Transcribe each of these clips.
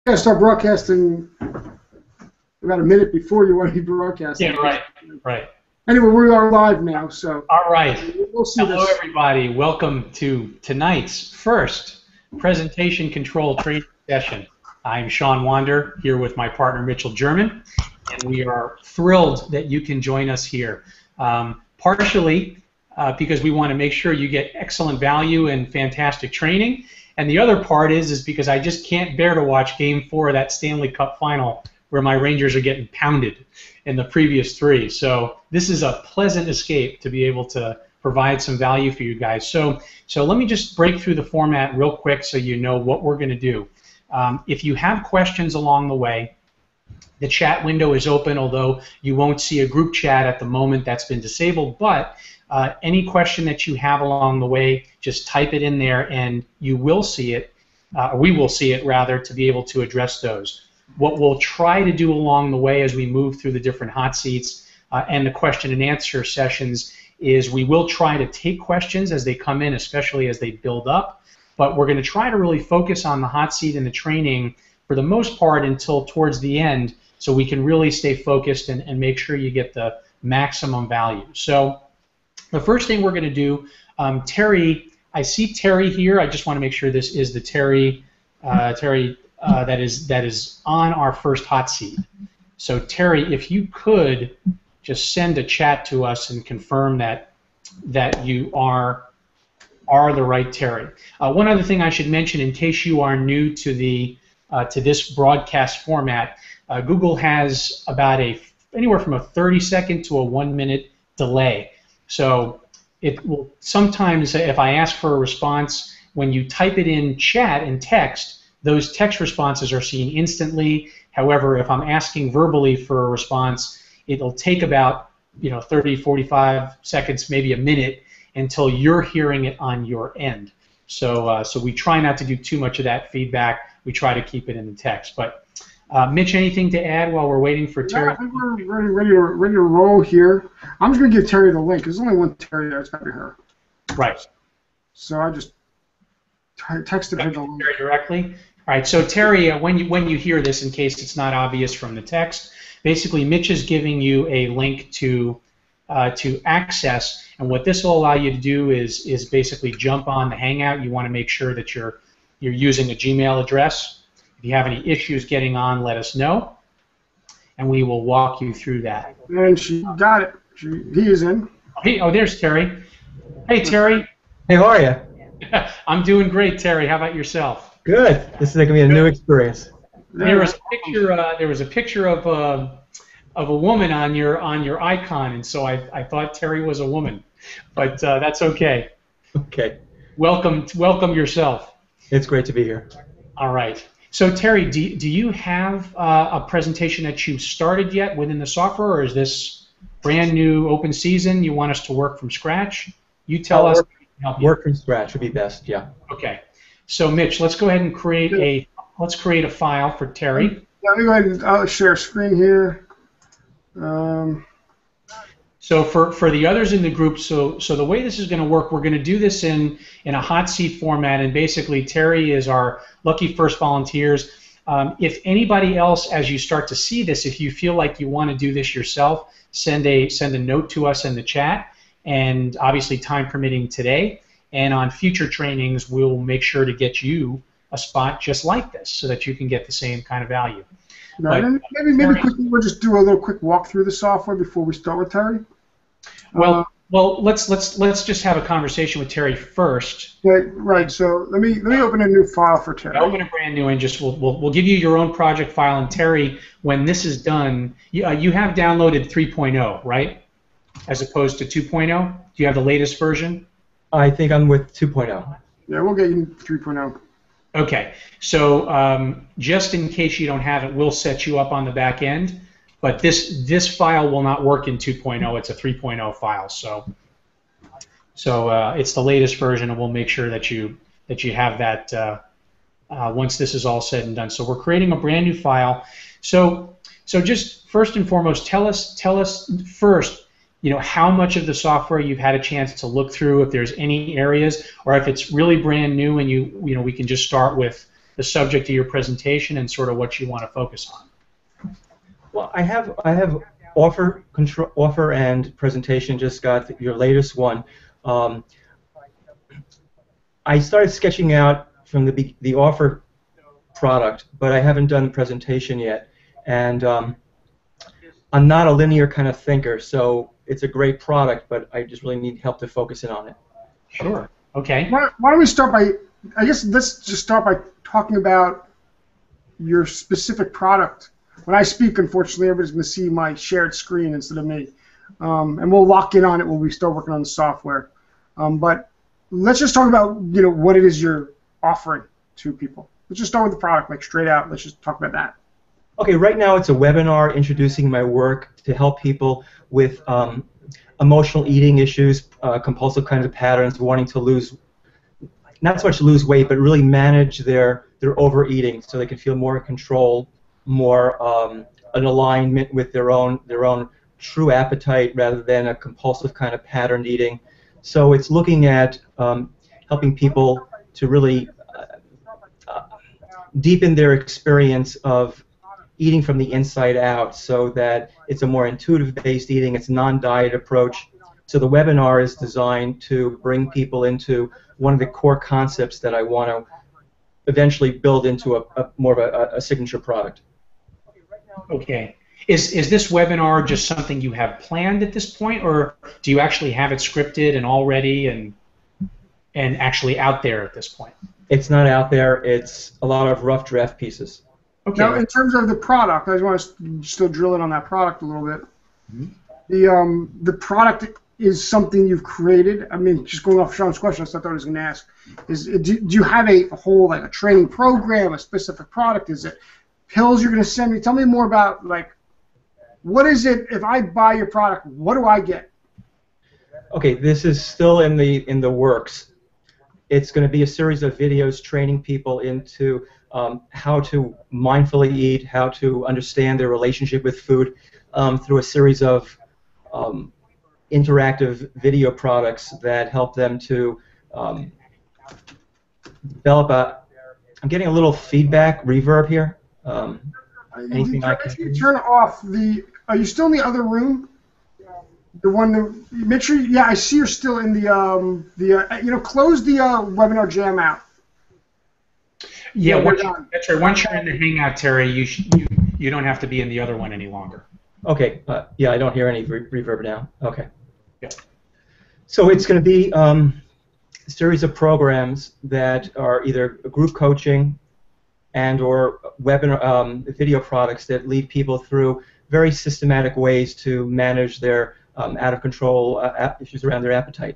gotta start broadcasting about a minute before you want to be broadcasting. Yeah, right, right. Anyway, we are live now, so. All right. We'll see. Hello, everybody. Welcome to tonight's first presentation control training session. I'm Sean Wander here with my partner Mitchell German, and we are thrilled that you can join us here. Partially because we want to make sure you get excellent value and fantastic training, and the other part is because I just can't bear to watch Game 4 of that Stanley Cup final where my Rangers are getting pounded in the previous three. So this is a pleasant escape to be able to provide some value for you guys. So let me just break through the format real quick so you know what we're going to do. If you have questions along the way, the chat window is open, although you won't see a group chat at the moment. That's been disabled. But any question that you have along the way, just type it in there and you will see it, we will see it rather, to be able to address those. What we'll try to do along the way as we move through the different hot seats and the question and answer sessions is we will try to take questions as they come in, especially as they build up, but we're going to try to really focus on the hot seat and the training for the most part until towards the end so we can really stay focused and make sure you get the maximum value. So the first thing we're going to do, Terry, I see Terry here. I just want to make sure this is the Terry, that is on our first hot seat. So Terry, if you could just send a chat to us and confirm that you are the right Terry. One other thing I should mention, in case you are new to the to this broadcast format, Google has about anywhere from a 30-second to a 1-minute delay. So it will sometimes, if I ask for a response, when you type it in chat in text, those text responses are seen instantly. However, if I'm asking verbally for a response, it'll take about 30, 45 seconds, maybe a minute, until you're hearing it on your end. So we try not to do too much of that feedback. We try to keep it in the text. But Mitch, anything to add while we're waiting for Terry? I think we're ready to roll here. I'm just going to give Terry the link. There's only one Terry there. It's got to be her. Right. So I just texted her the link. Terry directly. All right, so Terry, when you hear this, in case it's not obvious from the text, basically Mitch is giving you a link to access, and what this will allow you to do is basically jump on the Hangout. You want to make sure that you're using a Gmail address. If you have any issues getting on, let us know, and we will walk you through that. And she got it. He is in. Oh, there's Terry. Hey, Terry. Hey, how are you? I'm doing great, Terry. How about yourself? Good. This is going to be a new experience. There was a picture of a woman on your icon, and so I thought Terry was a woman, but that's okay. Okay. Welcome yourself. It's great to be here. All right. So Terry, do you have a presentation that you've started yet within the software, or is this brand new open season? You want us to work from scratch? You tell us. Work from scratch would be best. Yeah. Okay. So Mitch, let's go ahead and create a file for Terry. Let me go ahead and I'll share screen here. So for the others in the group, so the way this is going to work, we're going to do this in a hot seat format, and basically Terry is our lucky first volunteers. If anybody else, as you start to see this, if you feel like you want to do this yourself, send a note to us in the chat, and obviously time permitting today. And on future trainings, we'll make sure to get you a spot just like this so that you can get the same kind of value. Right. Maybe quickly we'll just do a little quick walk through the software before we start with Terry. Well, let's just have a conversation with Terry first. Right. So let me open a new file for Terry. Open a brand new, and just we'll give you your own project file. And Terry, when this is done, you have downloaded 3.0, right? As opposed to 2.0. Do you have the latest version? I think I'm with 2.0. Yeah, we'll get you 3.0. Okay, so just in case you don't have it, we'll set you up on the back end. But this file will not work in 2.0. It's a 3.0 file. So it's the latest version, and we'll make sure that you have that once this is all said and done. So we're creating a brand new file. So just first and foremost, tell us first, how much of the software you've had a chance to look through, if there's any areas, or if it's really brand new and we can just start with the subject of your presentation and sort of what you want to focus on. Well, I have offer and presentation. Just got your latest one. I started sketching out from the offer product, but I haven't done the presentation yet. And I'm not a linear kind of thinker, so it's a great product, but I just really need help to focus in on it. Sure. Okay. Why don't we start by, I guess let's just start by talking about your specific product. When I speak, unfortunately, everybody's going to see my shared screen instead of me. And we'll lock in on it when we start working on the software. But let's just talk about what it is you're offering to people. Let's just start with the product, like straight out. Let's just talk about that. Okay, right now it's a webinar introducing my work to help people with emotional eating issues, compulsive kinds of patterns, wanting to lose, not so much lose weight, but really manage their overeating so they can feel more in control, more an alignment with their own true appetite rather than a compulsive kind of patterned eating. So it's looking at helping people to really deepen their experience of eating from the inside out, so that it's a more intuitive-based eating, it's a non-diet approach. So the webinar is designed to bring people into one of the core concepts that I want to eventually build into a more of a signature product. Okay. Is this webinar just something you have planned at this point, or do you actually have it scripted and all ready and actually out there at this point? It's not out there. It's a lot of rough draft pieces. Okay. Now, in terms of the product, I just want to still drill in on that product a little bit. Mm-hmm. The product is something you've created. I mean, just going off Sean's question, I thought I was going to ask: do you have a whole a training program, a specific product? Is it pills you're going to send me? Tell me more about what is it? If I buy your product, what do I get? Okay, this is still in the works. It's going to be a series of videos training people into how to mindfully eat, how to understand their relationship with food through a series of interactive video products that help them to develop a... I'm getting a little feedback, reverb here. Anything I can... If you turn off the... Are you still in the other room? The one that... Make sure... Yeah, I see you're still in the... close the webinar jam out. Yeah, that's right. Once you're in the Hangout, Terry, you don't have to be in the other one any longer. Okay. Yeah, I don't hear any reverb now. Okay. Yeah. So it's going to be a series of programs that are either group coaching and or webinar video products that lead people through very systematic ways to manage their out of control issues around their appetite.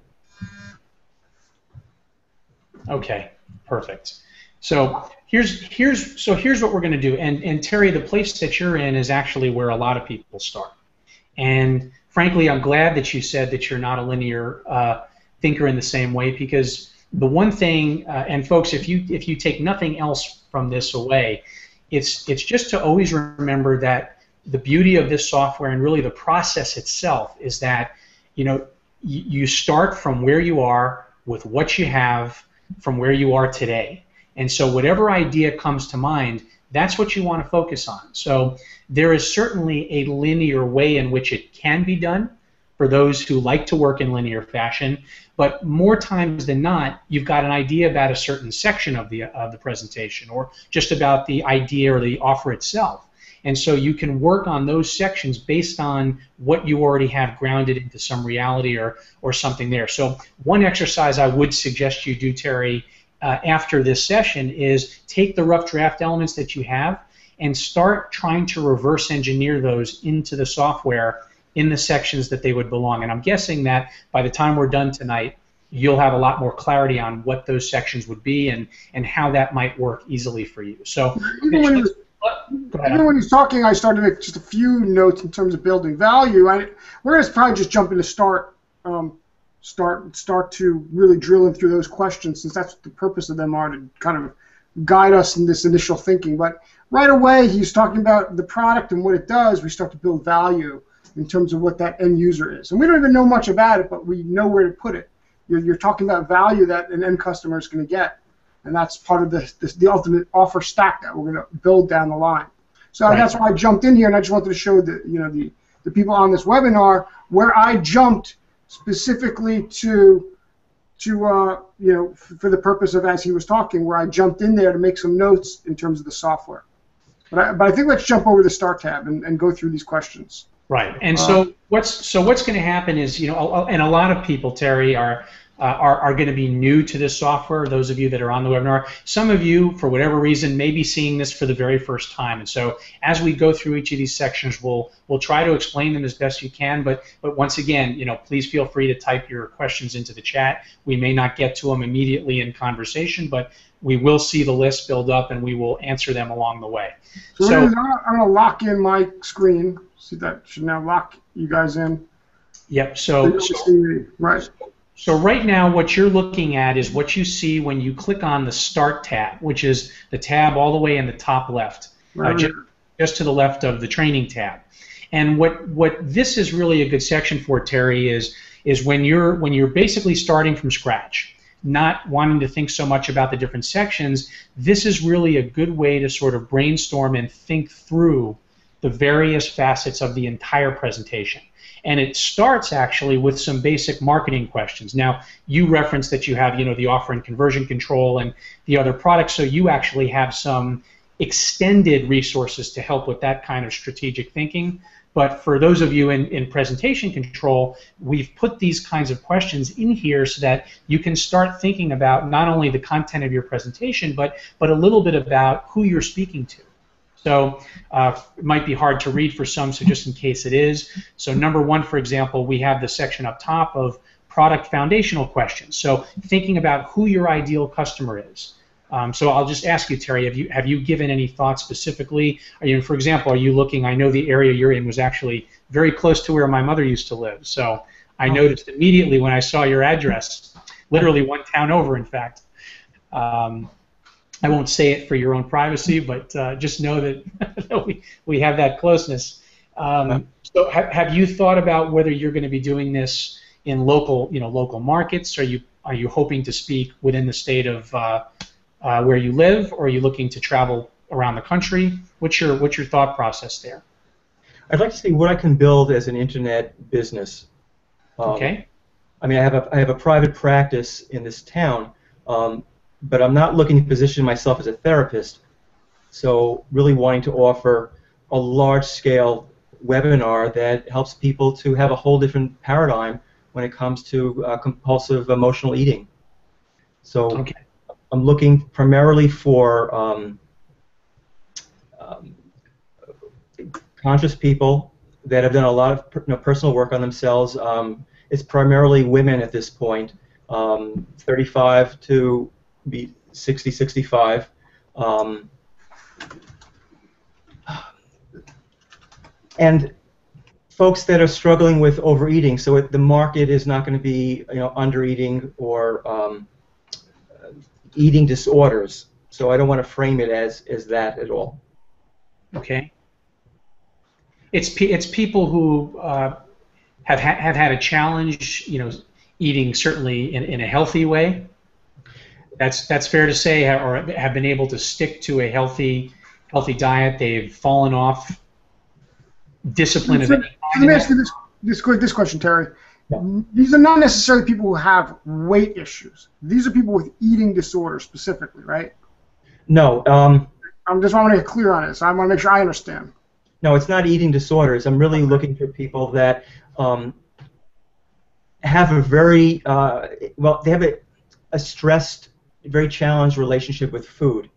Okay. Perfect. So here's what we're going to do, and Terry, the place that you're in is actually where a lot of people start. And frankly, I'm glad that you said that you're not a linear thinker in the same way, because the one thing, and folks, if you take nothing else from this away, it's just to always remember that the beauty of this software and really the process itself is that you start from where you are with what you have from where you are today. And so whatever idea comes to mind, that's what you want to focus on. So there is certainly a linear way in which it can be done for those who like to work in linear fashion, but more times than not, you've got an idea about a certain section of the presentation or just about the idea or the offer itself. And so you can work on those sections based on what you already have grounded into some reality or something there. So one exercise I would suggest you do, Terry, after this session is take the rough draft elements that you have and start trying to reverse engineer those into the software in the sections that they would belong. And I'm guessing that by the time we're done tonight, you'll have a lot more clarity on what those sections would be and how that might work easily for you. So even when he's talking, I started to make just a few notes in terms of building value. We're going to probably just jump into start to really drill in through those questions, since that's what the purpose of them are, to kind of guide us in this initial thinking. But right away, he's talking about the product and what it does. We start to build value in terms of what that end user is. And we don't even know much about it, but we know where to put it. You're talking about value that an end customer is going to get. and that's part of the ultimate offer stack that we're going to build down the line. So that's why I jumped in here, and I just wanted to show the people on this webinar where I jumped specifically to for the purpose of, as he was talking, where I jumped in there to make some notes in terms of the software. But I think let's jump over the Start tab and go through these questions. Right. And so what's going to happen is, and a lot of people, Terry, are going to be new to this software. Those of you that are on the webinar, some of you, for whatever reason, may be seeing this for the very first time. And so, as we go through each of these sections, we'll try to explain them as best you can. But once again, please feel free to type your questions into the chat. We may not get to them immediately in conversation, but we will see the list build up, and we will answer them along the way. So I'm going to lock in my screen. See, that should now lock you guys in. Yep. Right. So right now what you're looking at is what you see when you click on the Start tab, which is the tab all the way in the top left, just to the left of the Training tab. And what this is really a good section for, Terry, is when you're basically starting from scratch, not wanting to think so much about the different sections. This is really a good way to sort of brainstorm and think through the various facets of the entire presentation. And it starts actually with some basic marketing questions. Now, you referenced that you have, the offer and conversion control and the other products, so you actually have some extended resources to help with that kind of strategic thinking. But for those of you in presentation control, we've put these kinds of questions in here so that you can start thinking about not only the content of your presentation, but a little bit about who you're speaking to. So it might be hard to read for some, so just in case it is. So number one, for example, we have the section up top of product foundational questions. So thinking about who your ideal customer is. So I'll just ask you, Terry, have you given any thought specifically? For example, are you looking, I know the area you're in was actually very close to where my mother used to live. So I noticed immediately when I saw your address, literally one town over, in fact. I won't say it for your own privacy, but just know that we have that closeness. So have you thought about whether you're going to be doing this in local markets? Are you hoping to speak within the state of where you live, or are you looking to travel around the country? What's your thought process there? I'd like to see what I can build as an internet business. Okay. I mean, I have a private practice in this town. But I'm not looking to position myself as a therapist, so really wanting to offer a large-scale webinar that helps people to have a whole different paradigm when it comes to compulsive emotional eating. So I'm looking primarily for conscious people that have done a lot of personal work on themselves. It's primarily women at this point, 35 to be 60, 65. And folks that are struggling with overeating, so the market is not going to be undereating or eating disorders. So I don't want to frame it as that at all. Okay. It's people who have had a challenge, eating certainly in a healthy way. That's fair to say, or have been able to stick to a healthy diet. They've fallen off discipline of any kind. Let me ask you this question, Terry. Yeah. These are not necessarily people who have weight issues. These are people with eating disorders specifically, right? No. I just want to get clear on it, so I want to make sure I understand. No, it's not eating disorders. I'm really looking for people that have a very they have a stressed, very challenged relationship with food.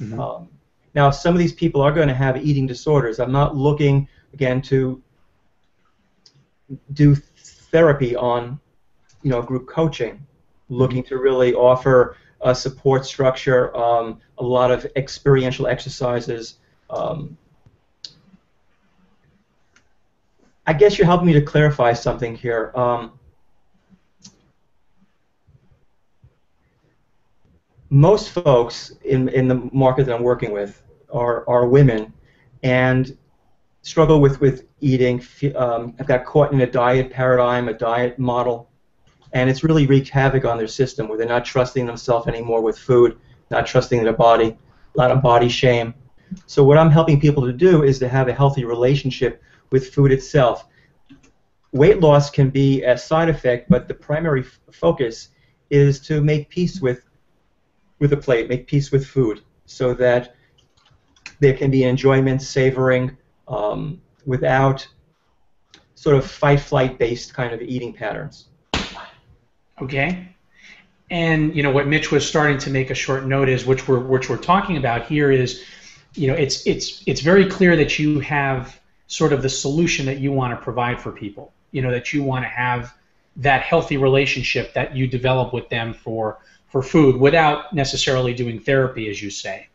Mm-hmm. Now, some of these people are going to have eating disorders. I'm not looking, again, to do therapy on, group coaching. Looking to really offer a support structure, a lot of experiential exercises. I guess you're helping me to clarify something here. Most folks in the market that I'm working with are women and struggle with eating, have got caught in a diet paradigm, a diet model, and it's really wreaked havoc on their system where they're not trusting themselves anymore with food, not trusting their body, a lot of body shame. So what I'm helping people to do is to have a healthy relationship with food itself. Weight loss can be a side effect, but the primary focus is to make peace with a plate, make peace with food, so that there can be enjoyment, savoring, without sort of fight-flight-based kind of eating patterns. Okay. And you know what Mitch was starting to make a short note is, which we're talking about here is, you know, it's very clear that you have sort of the solution that you want to provide for people. You know, that you want to have that healthy relationship that you develop with them for food without necessarily doing therapy, as you say.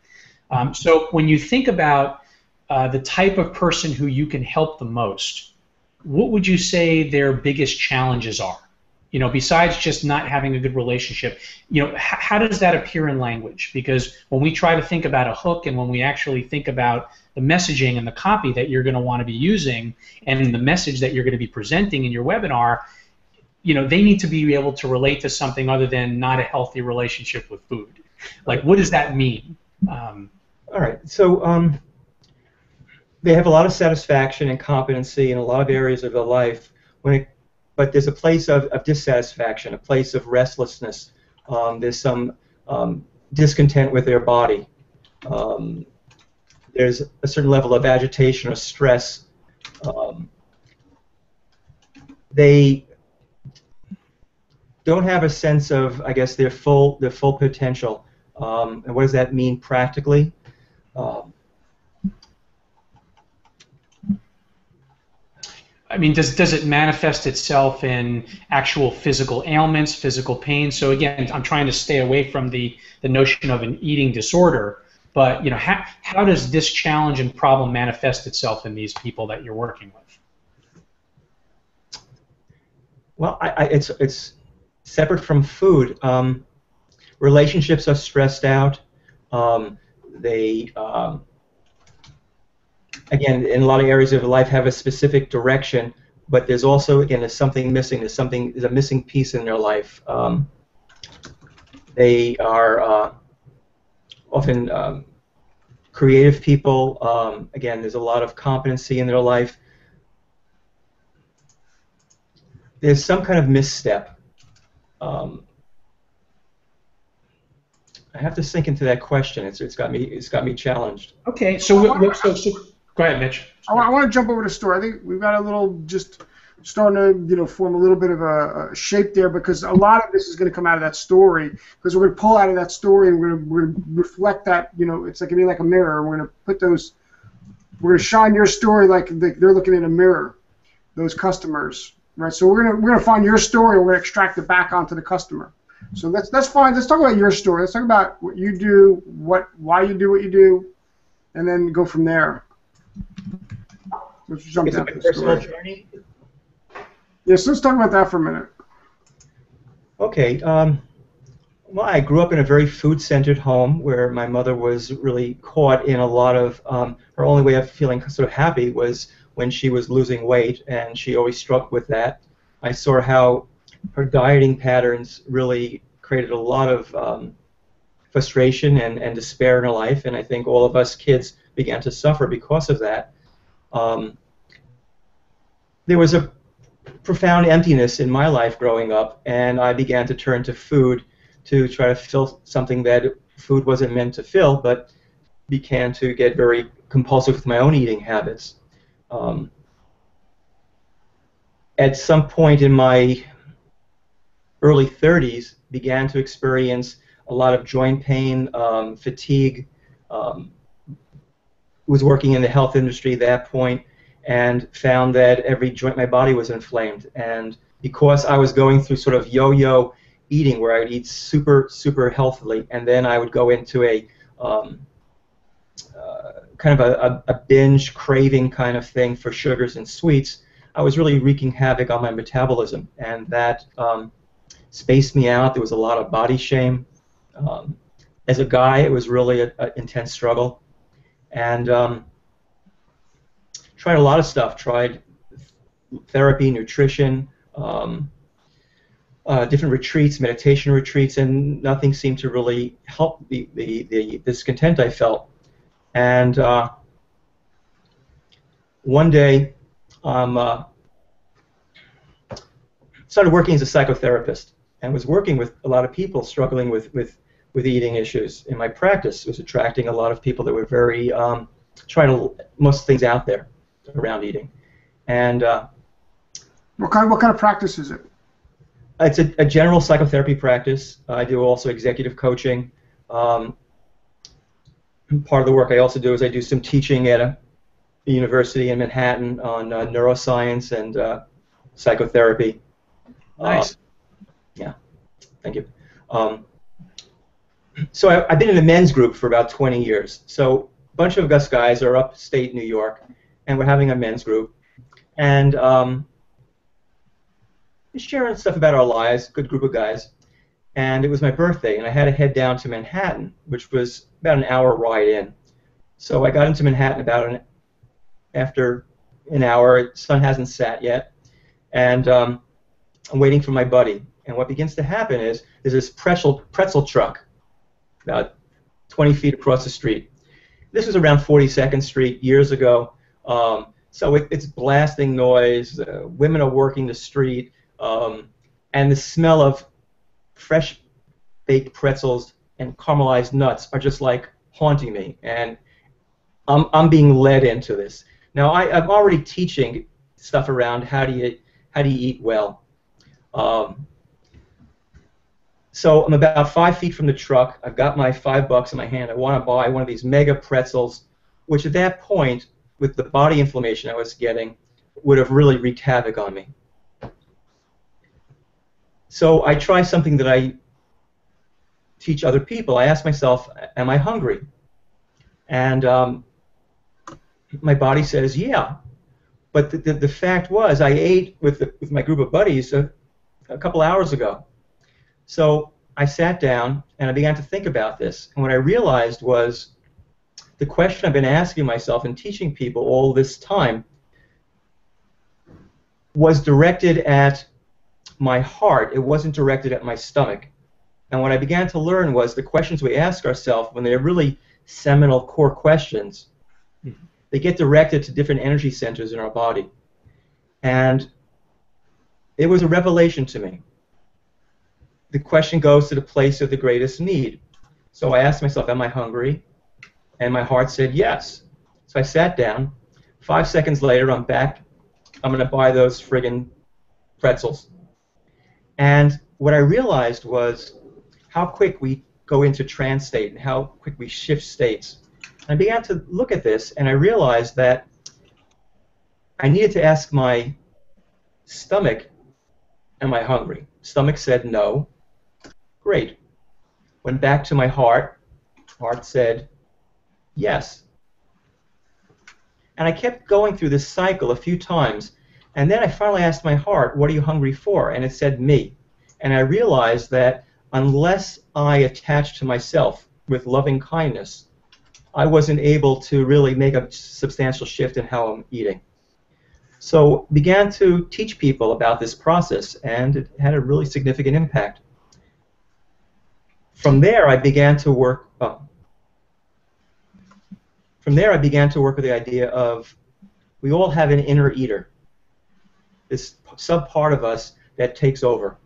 So when you think about the type of person who you can help the most, what would you say their biggest challenges are? You know, besides just not having a good relationship, you know, how does that appear in language? Because when we try to think about a hook and when we actually think about the messaging and the copy that you're going to want to be using and the message that you're going to be presenting in your webinar, you know, they need to be able to relate to something other than not a healthy relationship with food. Like, what does that mean? All right. So they have a lot of satisfaction and competency in a lot of areas of their life, but there's a place of dissatisfaction, a place of restlessness. There's some discontent with their body. There's a certain level of agitation or stress. They don't have a sense of, I guess, their full potential. And what does that mean practically? I mean, does it manifest itself in actual physical ailments, physical pain? So again, I'm trying to stay away from the notion of an eating disorder, but you know, how does this challenge and problem manifest itself in these people that you're working with? Well, it's separate from food. Relationships are stressed out. They again, in a lot of areas of life, have a specific direction, but there's also, again, there's something missing. There's a missing piece in their life. They are often creative people. Again, there's a lot of competency in their life. There's some kind of misstep. I have to sink into that question. It's got me challenged. Okay, so go ahead, Mitch. I want to jump over to story. I think we've got a little just starting to, you know, form a little bit of a shape there, because a lot of this is going to come out of that story, because we're going to pull out of that story and we're going to reflect that. You know, it's like going to be like a mirror. We're going to put those. We're going to shine your story like they're looking in a mirror. Those customers, right? So we're going to find your story and we're going to extract it back onto the customer. So that's fine. Let's talk about your story. Let's talk about what you do, why you do what you do, and then go from there. Let's jump down to the story. Journey? Yes, let's talk about that for a minute. Okay. Well, I grew up in a very food-centered home where my mother was really caught in a lot of her only way of feeling sort of happy was when she was losing weight, and she always struggled with that. I saw how her dieting patterns really created a lot of frustration and despair in her life, and I think all of us kids began to suffer because of that. There was a profound emptiness in my life growing up, and I began to turn to food to try to fill something that food wasn't meant to fill, but began to get very compulsive with my own eating habits. At some point in my early 30s, began to experience a lot of joint pain, fatigue. Was working in the health industry at that point, and found that every joint in my body was inflamed. And because I was going through sort of yo-yo eating, where I would eat super, super healthily, and then I would go into a kind of a binge craving kind of thing for sugars and sweets, I was really wreaking havoc on my metabolism, and that spaced me out. There was a lot of body shame. As a guy, it was really an intense struggle. And tried a lot of stuff. Tried therapy, nutrition, different retreats, meditation retreats, and nothing seemed to really help the discontent I felt. And one day, started working as a psychotherapist and was working with a lot of people struggling with eating issues. In my practice, was attracting a lot of people that were very trying to most things out there around eating. And what kind of practice is it? It's a general psychotherapy practice. I do also executive coaching. Part of the work I also do is I do some teaching at a university in Manhattan on neuroscience and psychotherapy. Nice. Yeah, thank you. So I've been in a men's group for about 20 years. So a bunch of us guys are upstate New York, and we're having a men's group. And sharing stuff about our lives, good group of guys. And it was my birthday, and I had to head down to Manhattan, which was about an hour ride in. So I got into Manhattan after an hour. The sun hasn't set yet, and I'm waiting for my buddy. And what begins to happen is there's this pretzel truck about 20 feet across the street. This was around 42nd Street years ago. So it's blasting noise. Women are working the street. And the smell of fresh baked pretzels and caramelized nuts are just like haunting me, and I'm being led into this. Now I'm already teaching stuff around how do you eat well. So I'm about 5 feet from the truck. I've got my $5 in my hand. I want to buy one of these mega pretzels, which at that point, with the body inflammation I was getting, would have really wreaked havoc on me. So I try something that I teach other people. I ask myself, am I hungry? And my body says, yeah. But the fact was, I ate with my group of buddies a couple hours ago. So I sat down and I began to think about this. And what I realized was the question I've been asking myself and teaching people all this time was directed at my heart. It wasn't directed at my stomach. And what I began to learn was the questions we ask ourselves, when they're really seminal core questions, they get directed to different energy centers in our body. And it was a revelation to me. The question goes to the place of the greatest need. So I asked myself, am I hungry? And my heart said yes. So I sat down. 5 seconds later, I'm back. I'm going to buy those friggin' pretzels. And what I realized was how quick we go into trance state and how quick we shift states. I began to look at this, and I realized that I needed to ask my stomach, am I hungry? Stomach said no. Great. Went back to my heart. Heart said yes. And I kept going through this cycle a few times, and then I finally asked my heart, what are you hungry for? And it said me. And I realized that unless I attached to myself with loving kindness, I wasn't able to really make a substantial shift in how I'm eating. So began to teach people about this process, and it had a really significant impact. From there, I began to work. From there, I began to work with the idea of we all have an inner eater, this sub-part of us that takes over,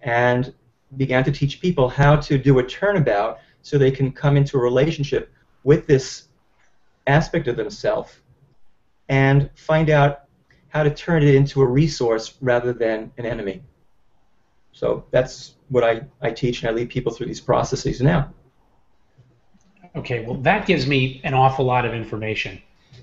and began to teach people how to do a turnabout so they can come into a relationship with this aspect of themselves and find out how to turn it into a resource rather than an enemy. So that's what I teach, and I lead people through these processes now. Okay, well, that gives me an awful lot of information,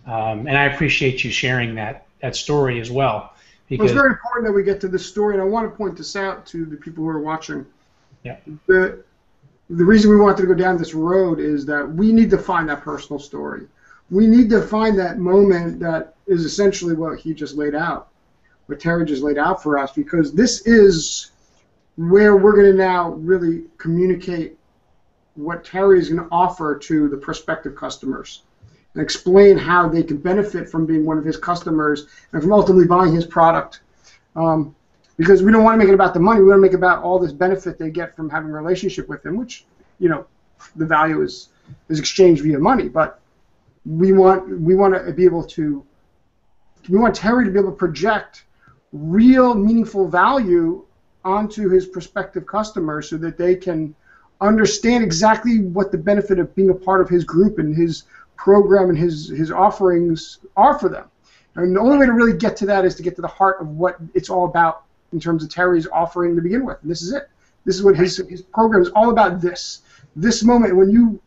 and I appreciate you sharing that story as well. Because it's very important that we get to this story, and I want to point this out to the people who are watching. Yeah. The reason we wanted to go down this road is that we need to find that personal story. We need to find that moment that is essentially what he just laid out, what Terry just laid out for us, because this is where we're going to now really communicate what Terry is going to offer to the prospective customers and explain how they can benefit from being one of his customers and from ultimately buying his product. because we don't want to make it about the money. We want to make it about all this benefit they get from having a relationship with him, which, the value is exchanged via money. But we want to be able to, we want Terry to be able to project real, meaningful value onto his prospective customers so that they can understand exactly what the benefit of being a part of his group and his program and his offerings are for them. And the only way to really get to that is to get to the heart of what it's all about in terms of Terry's offering to begin with. And this is it. This is what his program is all about. This moment when you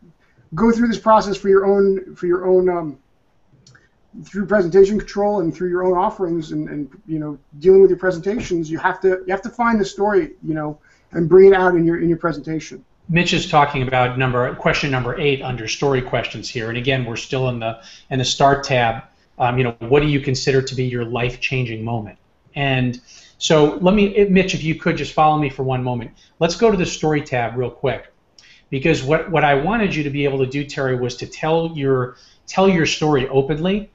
go through this process for your own through presentation control and through your own offerings and dealing with your presentations, you have to find the story and bring it out in your presentation. Mitch is talking about question number 8 under story questions here, and again we're still in the start tab. What do you consider to be your life-changing moment? And so Mitch, if you could just follow me for one moment. Let's go to the story tab real quick, because what I wanted you to be able to do, Terry, was to tell your story openly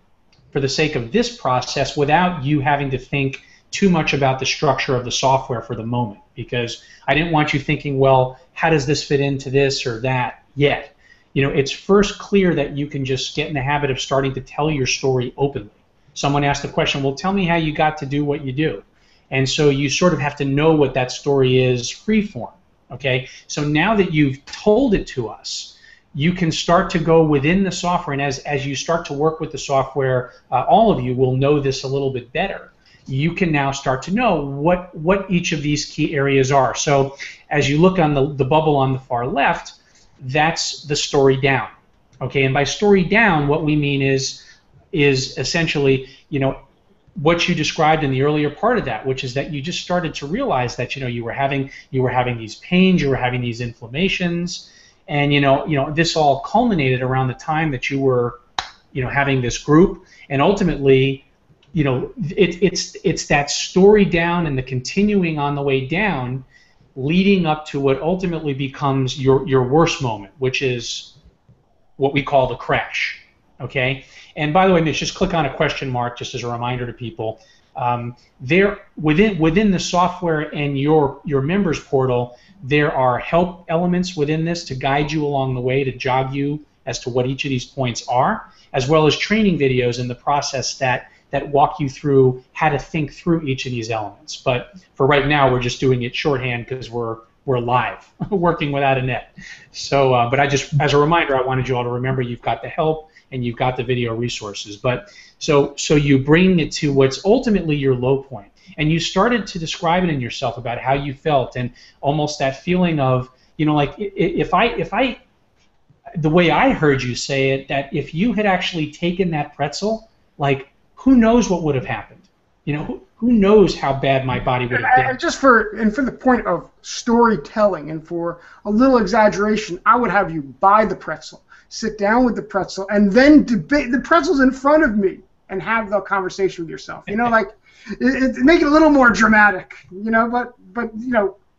for the sake of this process without you having to think too much about the structure of the software for the moment, because I didn't want you thinking, well, how does this fit into this or that yet? It's first clear that you can just get in the habit of starting to tell your story openly. Someone asked the question, well, tell me how you got to do what you do. And so you sort of have to know what that story is free-form, okay? So now that you've told it to us, you can start to go within the software, and as you start to work with the software, all of you will know this a little bit better. You can now start to know what each of these key areas are. So as you look on the bubble on the far left, that's the story down, okay? And by story down, what we mean is essentially, what you described in the earlier part of that, which is that you just started to realize that you were having these pains, you were having these inflammations, and this all culminated around the time that you were having this group, and ultimately it's that story down and the continuing on the way down leading up to what ultimately becomes your worst moment, which is what we call the crash. Okay? And by the way, Mitch, just click on a question mark just as a reminder to people. There within the software and your members portal, there are help elements within this to guide you along the way, to jog you as to what each of these points are, as well as training videos in the process that walk you through how to think through each of these elements. But for right now, we're just doing it shorthand because we're live, working without a net. So, but as a reminder, I wanted you all to remember you've got the help and you've got the video resources. But so you bring it to what's ultimately your low point, and you started to describe it in yourself about how you felt, and almost that feeling of, like if I the way I heard you say it, that if you had actually taken that pretzel, like, who knows what would have happened? Who knows how bad my body would have been? And just for the point of storytelling and for a little exaggeration, I would have you buy the pretzel, sit down with the pretzel, and then debate the pretzel's in front of me and have the conversation with yourself. Like make it a little more dramatic. But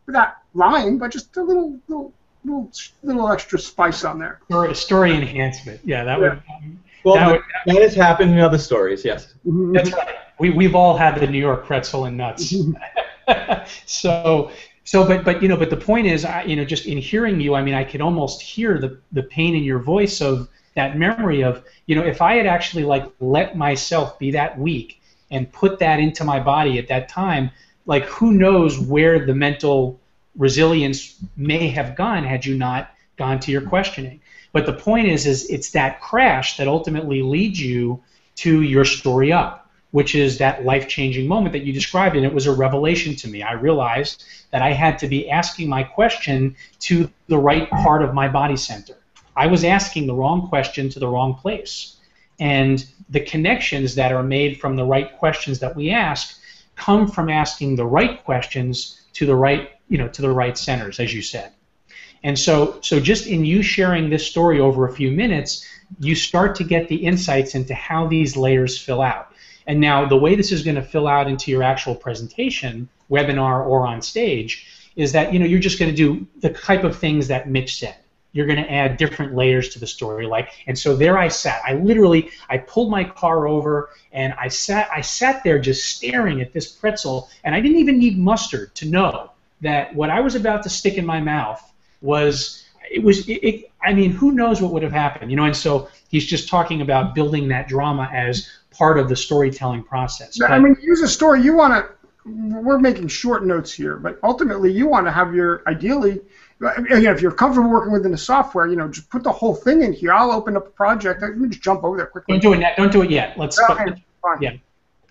without lying, but just a little extra spice on there. Story enhancement. Yeah, that would. Well, that has happened in other stories, yes. That's right. We've all had the New York pretzel and nuts. But the point is, just in hearing you, I could almost hear the pain in your voice of that memory of, if I had actually let myself be that weak and put that into my body at that time, who knows where the mental resilience may have gone had you not gone to your questioning. But the point is it's that crash that ultimately leads you to your story up, which is that life-changing moment that you described, and it was a revelation to me. I realized that I had to be asking my question to the right part of my body center. I was asking the wrong question to the wrong place. And the connections that are made from the right questions that we ask come from asking the right questions to the right, to the right centers, as you said. And so just in you sharing this story over a few minutes, you start to get the insights into how these layers fill out. And now the way this is going to fill out into your actual presentation, webinar or on stage, is that you're just going to do the type of things that Mitch said. you're going to add different layers to the story. And so there I sat. I pulled my car over, and I sat there just staring at this pretzel, and I didn't even need mustard to know that what I was about to stick in my mouth I mean, who knows what would have happened, And so he's just talking about building that drama as part of the storytelling process. I mean, use a story. We're making short notes here, but ultimately you want to have ideally, if you're comfortable working within the software, just put the whole thing in here. I'll open up a project. Let me just jump over there quickly. Don't do it yet. Let's fine.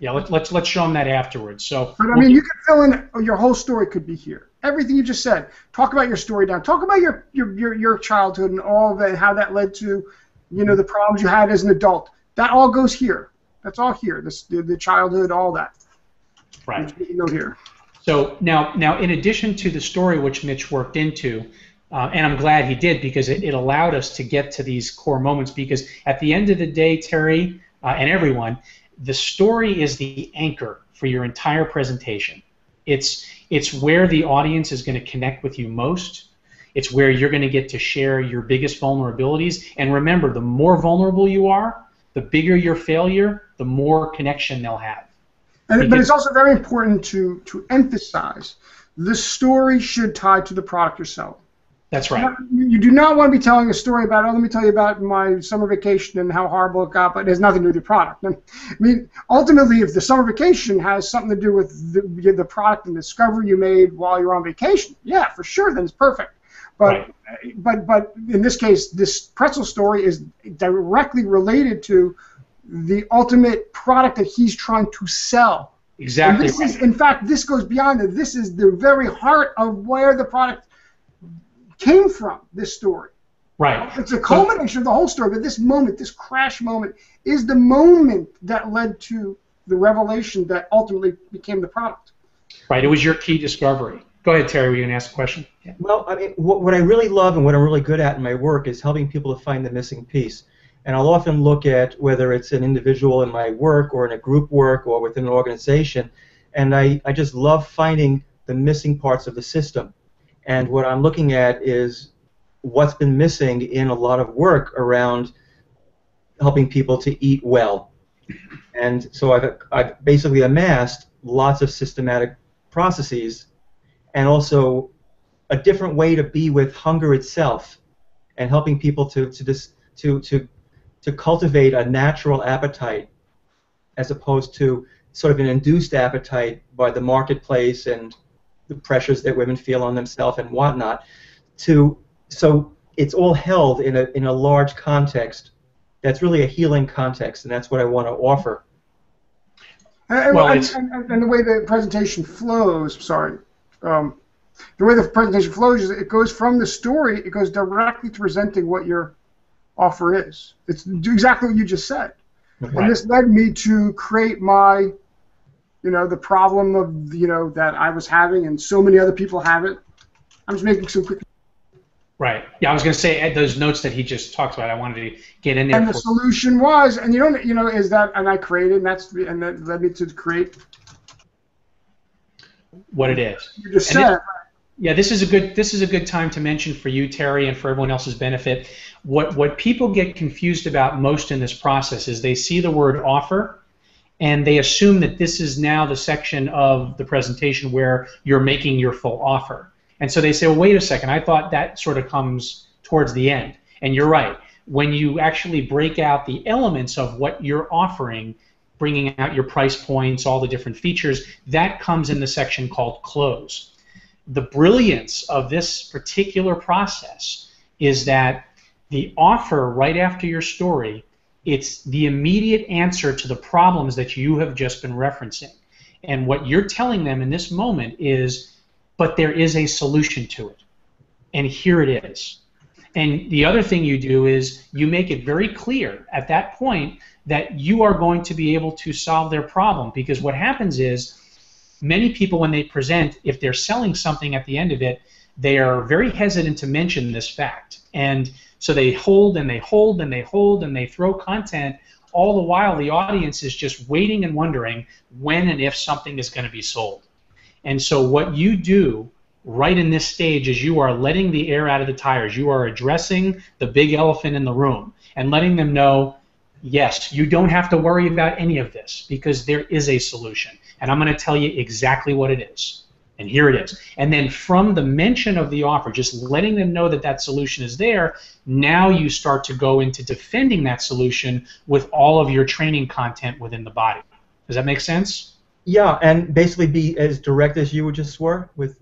Let's show them that afterwards. But I mean, you can fill in your whole story could be here. Everything you just said. Talk about your story down. Talk about your childhood and all that, how that led to, the problems you had as an adult. That all goes here. That's all here. The childhood, all that. Right. Note here. So now, in addition to the story which Mitch worked into, and I'm glad he did because it allowed us to get to these core moments. Because at the end of the day, Terry and everyone, the story is the anchor for your entire presentation. It's where the audience is going to connect with you most. It's where you're going to get to share your biggest vulnerabilities. And remember, the more vulnerable you are, the bigger your failure, the more connection they'll have. But it's also very important to emphasize the story should tie to the product you're selling. That's right. You do not want to be telling a story about, let me tell you about my summer vacation and how horrible it got, but it has nothing to do with your product. I mean, ultimately, if the summer vacation has something to do with the product and discovery you made while you're on vacation, yeah, for sure, then it's perfect. But but in this case, this pretzel story is directly related to the ultimate product that he's trying to sell. Exactly. And this is, in fact, this goes beyond that. This is the very heart of where the product came from, this story. Right. It's a culmination of the whole story, but this moment, this crash moment, is the moment that led to the revelation that ultimately became the product. Right. It was your key discovery. Go ahead, Terry. Were you going to ask a question? Yeah. Well, I mean, what I really love and what I'm really good at in my work is helping people to find the missing piece. And I'll often look at whether it's an individual in my work or in a group work or within an organization, and I just love finding the missing parts of the system. And what I'm looking at is what's been missing in a lot of work around helping people to eat well. And so I've basically amassed lots of systematic processes and also a different way to be with hunger itself and helping people to cultivate a natural appetite as opposed to sort of an induced appetite by the marketplace and the pressures that women feel on themselves and whatnot. So it's all held in a large context that's really a healing context, and that's what I want to offer. And the way the presentation flows, the way the presentation flows is it goes from the story, it goes directly to presenting what your offer is. It's exactly what you just said. Right. And this led me to create my, the problem of, that I was having and so many other people have it. I'm just making some quick. Right. Yeah, I was going to say those notes that he just talked about. I wanted to get in there. And the solution was, and is that, and I created, and that led me to create what it is. You just said. Yeah, this is a good time to mention for you, Terry, and for everyone else's benefit. What people get confused about most in this process is they see the word offer, and they assume that this is now the section of the presentation where you're making your full offer. And so they say, well, wait a second, I thought that sort of comes towards the end. And you're right. When you actually break out the elements of what you're offering, bringing out your price points, all the different features, that comes in the section called close. The brilliance of this particular process is that the offer right after your story, it's the immediate answer to the problems that you have just been referencing. And what you're telling them in this moment is, but there is a solution to it. And here it is. And the other thing you do is you make it very clear at that point that you are going to be able to solve their problem, because what happens is many people, when they present, if they're selling something at the end of it, they are very hesitant to mention this fact. And so they hold and they hold and they hold and they throw content, all the while the audience is just waiting and wondering when and if something is going to be sold. And so what you do right in this stage is you are letting the air out of the tires. You are addressing the big elephant in the room and letting them know, yes, you don't have to worry about any of this because there is a solution. And I'm going to tell you exactly what it is. And here it is. And then from the mention of the offer, just letting them know that that solution is there, now you start to go into defending that solution with all of your training content within the body. Does that make sense? Yeah, and basically be as direct as you just were with.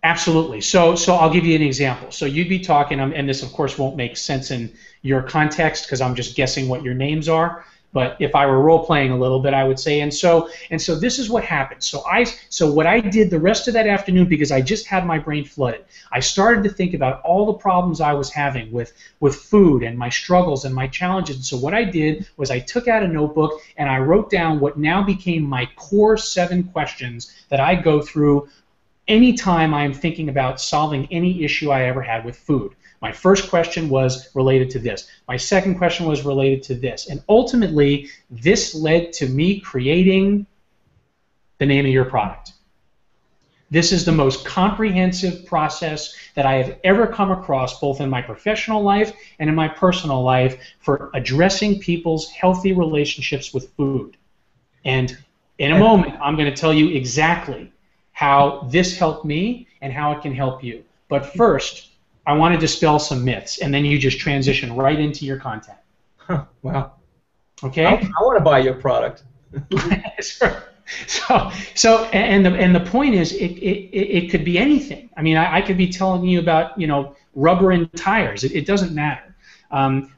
Absolutely. So I'll give you an example. So you'd be talking, and this of course won't make sense in your context because I'm just guessing what your names are. But if I were role playing a little bit, I would say, and so this is what happened. So what I did the rest of that afternoon, because I just had my brain flooded, I started to think about all the problems I was having with food and my struggles and my challenges. And so what I did was I took out a notebook and I wrote down what now became my core 7 questions that I go through anytime I'm thinking about solving any issue I ever had with food. My first question was related to this. My second question was related to this. And ultimately, this led to me creating the name of your product. This is the most comprehensive process that I have ever come across, both in my professional life and in my personal life, for addressing people's healthy relationships with food. And in a moment, I'm going to tell you exactly how this helped me and how it can help you. But first, I want to dispel some myths, and then you just transition right into your content. Huh, wow. Okay? I want to buy your product. So the point is, it could be anything. I mean, I could be telling you about, rubber and tires. It doesn't matter.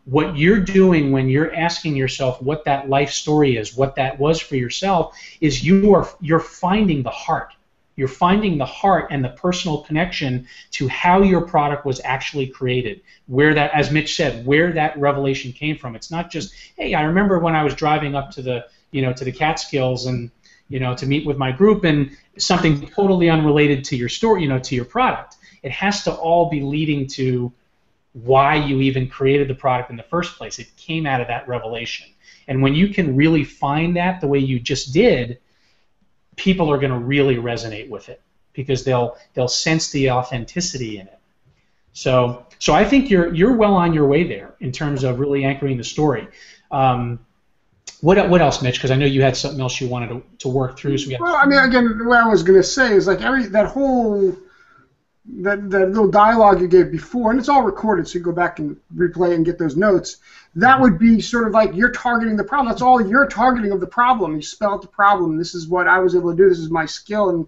What you're doing when you're asking yourself what that life story is, what that was for yourself, is you're finding the heart. You're finding the heart and the personal connection to how your product was actually created, where that, as Mitch said, where that revelation came from. It's not just, hey, I remember when I was driving up to the Catskills and, to meet with my group, and something totally unrelated to your story, to your product. It has to all be leading to why you even created the product in the first place. It came out of that revelation. And when you can really find that the way you just did, people are going to really resonate with it because they'll sense the authenticity in it. So I think you're well on your way there in terms of really anchoring the story. What else, Mitch? Because I know you had something else you wanted to work through. So well, I mean, again, what I was going to say is like that little dialogue you gave before, and it's all recorded, so you go back and replay and get those notes. That would be sort of like you're targeting the problem. That's all you're targeting of the problem. You spell out the problem. This is what I was able to do. This is my skill. And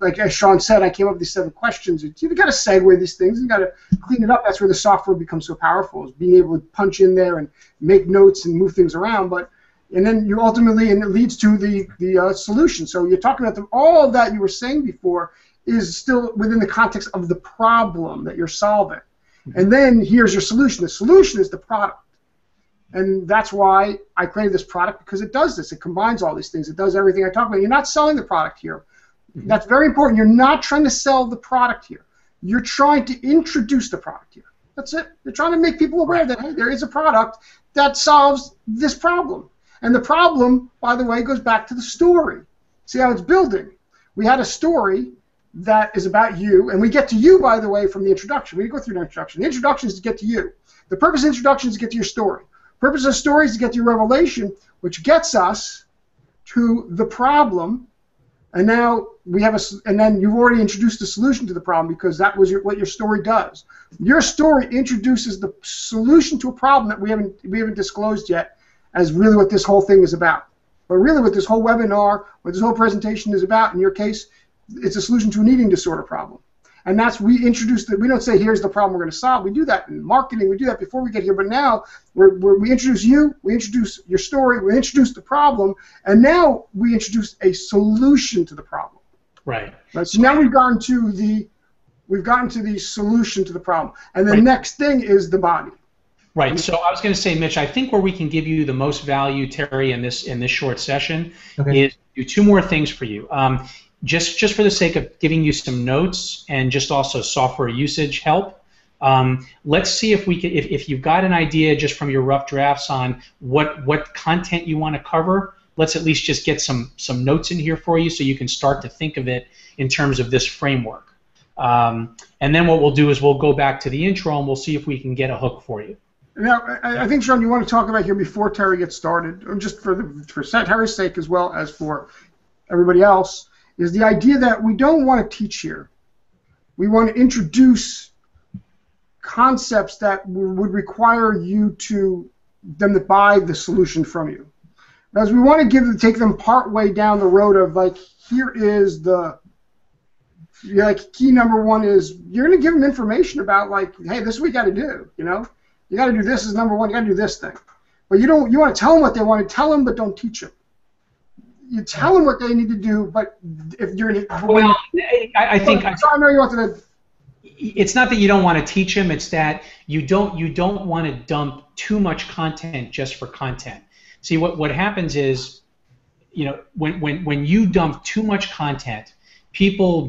like as Sean said, I came up with these 7 questions. You've got to segue these things. You've got to clean it up. That's where the software becomes so powerful, is being able to punch in there and make notes and move things around. And then you ultimately, and it leads to the solution. So you're talking about all of that you were saying before is still within the context of the problem that you're solving. And then here's your solution. The solution is the product. And that's why I created this product, because it does this. It combines all these things. It does everything I talk about. You're not selling the product here. That's very important. You're not trying to sell the product here. You're trying to introduce the product here. That's it. You're trying to make people aware that, hey, there is a product that solves this problem. And the problem, by the way, goes back to the story. See how it's building. We had a story that is about you, and we get to you, by the way, from the introduction. We go through the introduction. The introduction is to get to you. The purpose of the introduction is to get to your story. The purpose of the story is to get to your revelation, which gets us to the problem, and now we have and then you've already introduced the solution to the problem, because that was what your story does. Your story introduces the solution to a problem that we haven't disclosed yet as really what this whole thing is about. But really what this whole webinar, what this whole presentation is about, in your case, it's a solution to an eating disorder problem. And that's, we don't say, here's the problem we're going to solve. We do that in marketing. We do that before we get here. But now we introduce you, we introduce your story, we introduce the problem, and now we introduce a solution to the problem. Right. So now we've gotten to the solution to the problem. And the next thing is the body. Right. So I was going to say, Mitch, I think where we can give you the most value, Terry, in this short session is do 2 more things for you. Just for the sake of giving you some notes and just also software usage help, let's see if we can, if you've got an idea just from your rough drafts on what content you want to cover, let's at least just get some notes in here for you so you can start to think of it in terms of this framework. And then what we'll do is we'll go back to the intro and we'll see if we can get a hook for you. Now, I think, Sean, you want to talk about here before Terry gets started, or just for Terry's sake as well as for everybody else, is the idea that we don't want to teach here. We want to introduce concepts that would require them to buy the solution from you. Because we want to take them part way down the road of, like, here is key number one is you're going to give them information about, like, hey, this is what you got to do, you know? You got to do this as number one. You got to do this thing. But you want to tell them what they want to tell them, but don't teach them. You tell them what they need to do, but if you're well, I think I know you wanted to. It's not that you don't want to teach them. It's that you don't want to dump too much content just for content. See, what happens is, you know, when you dump too much content, people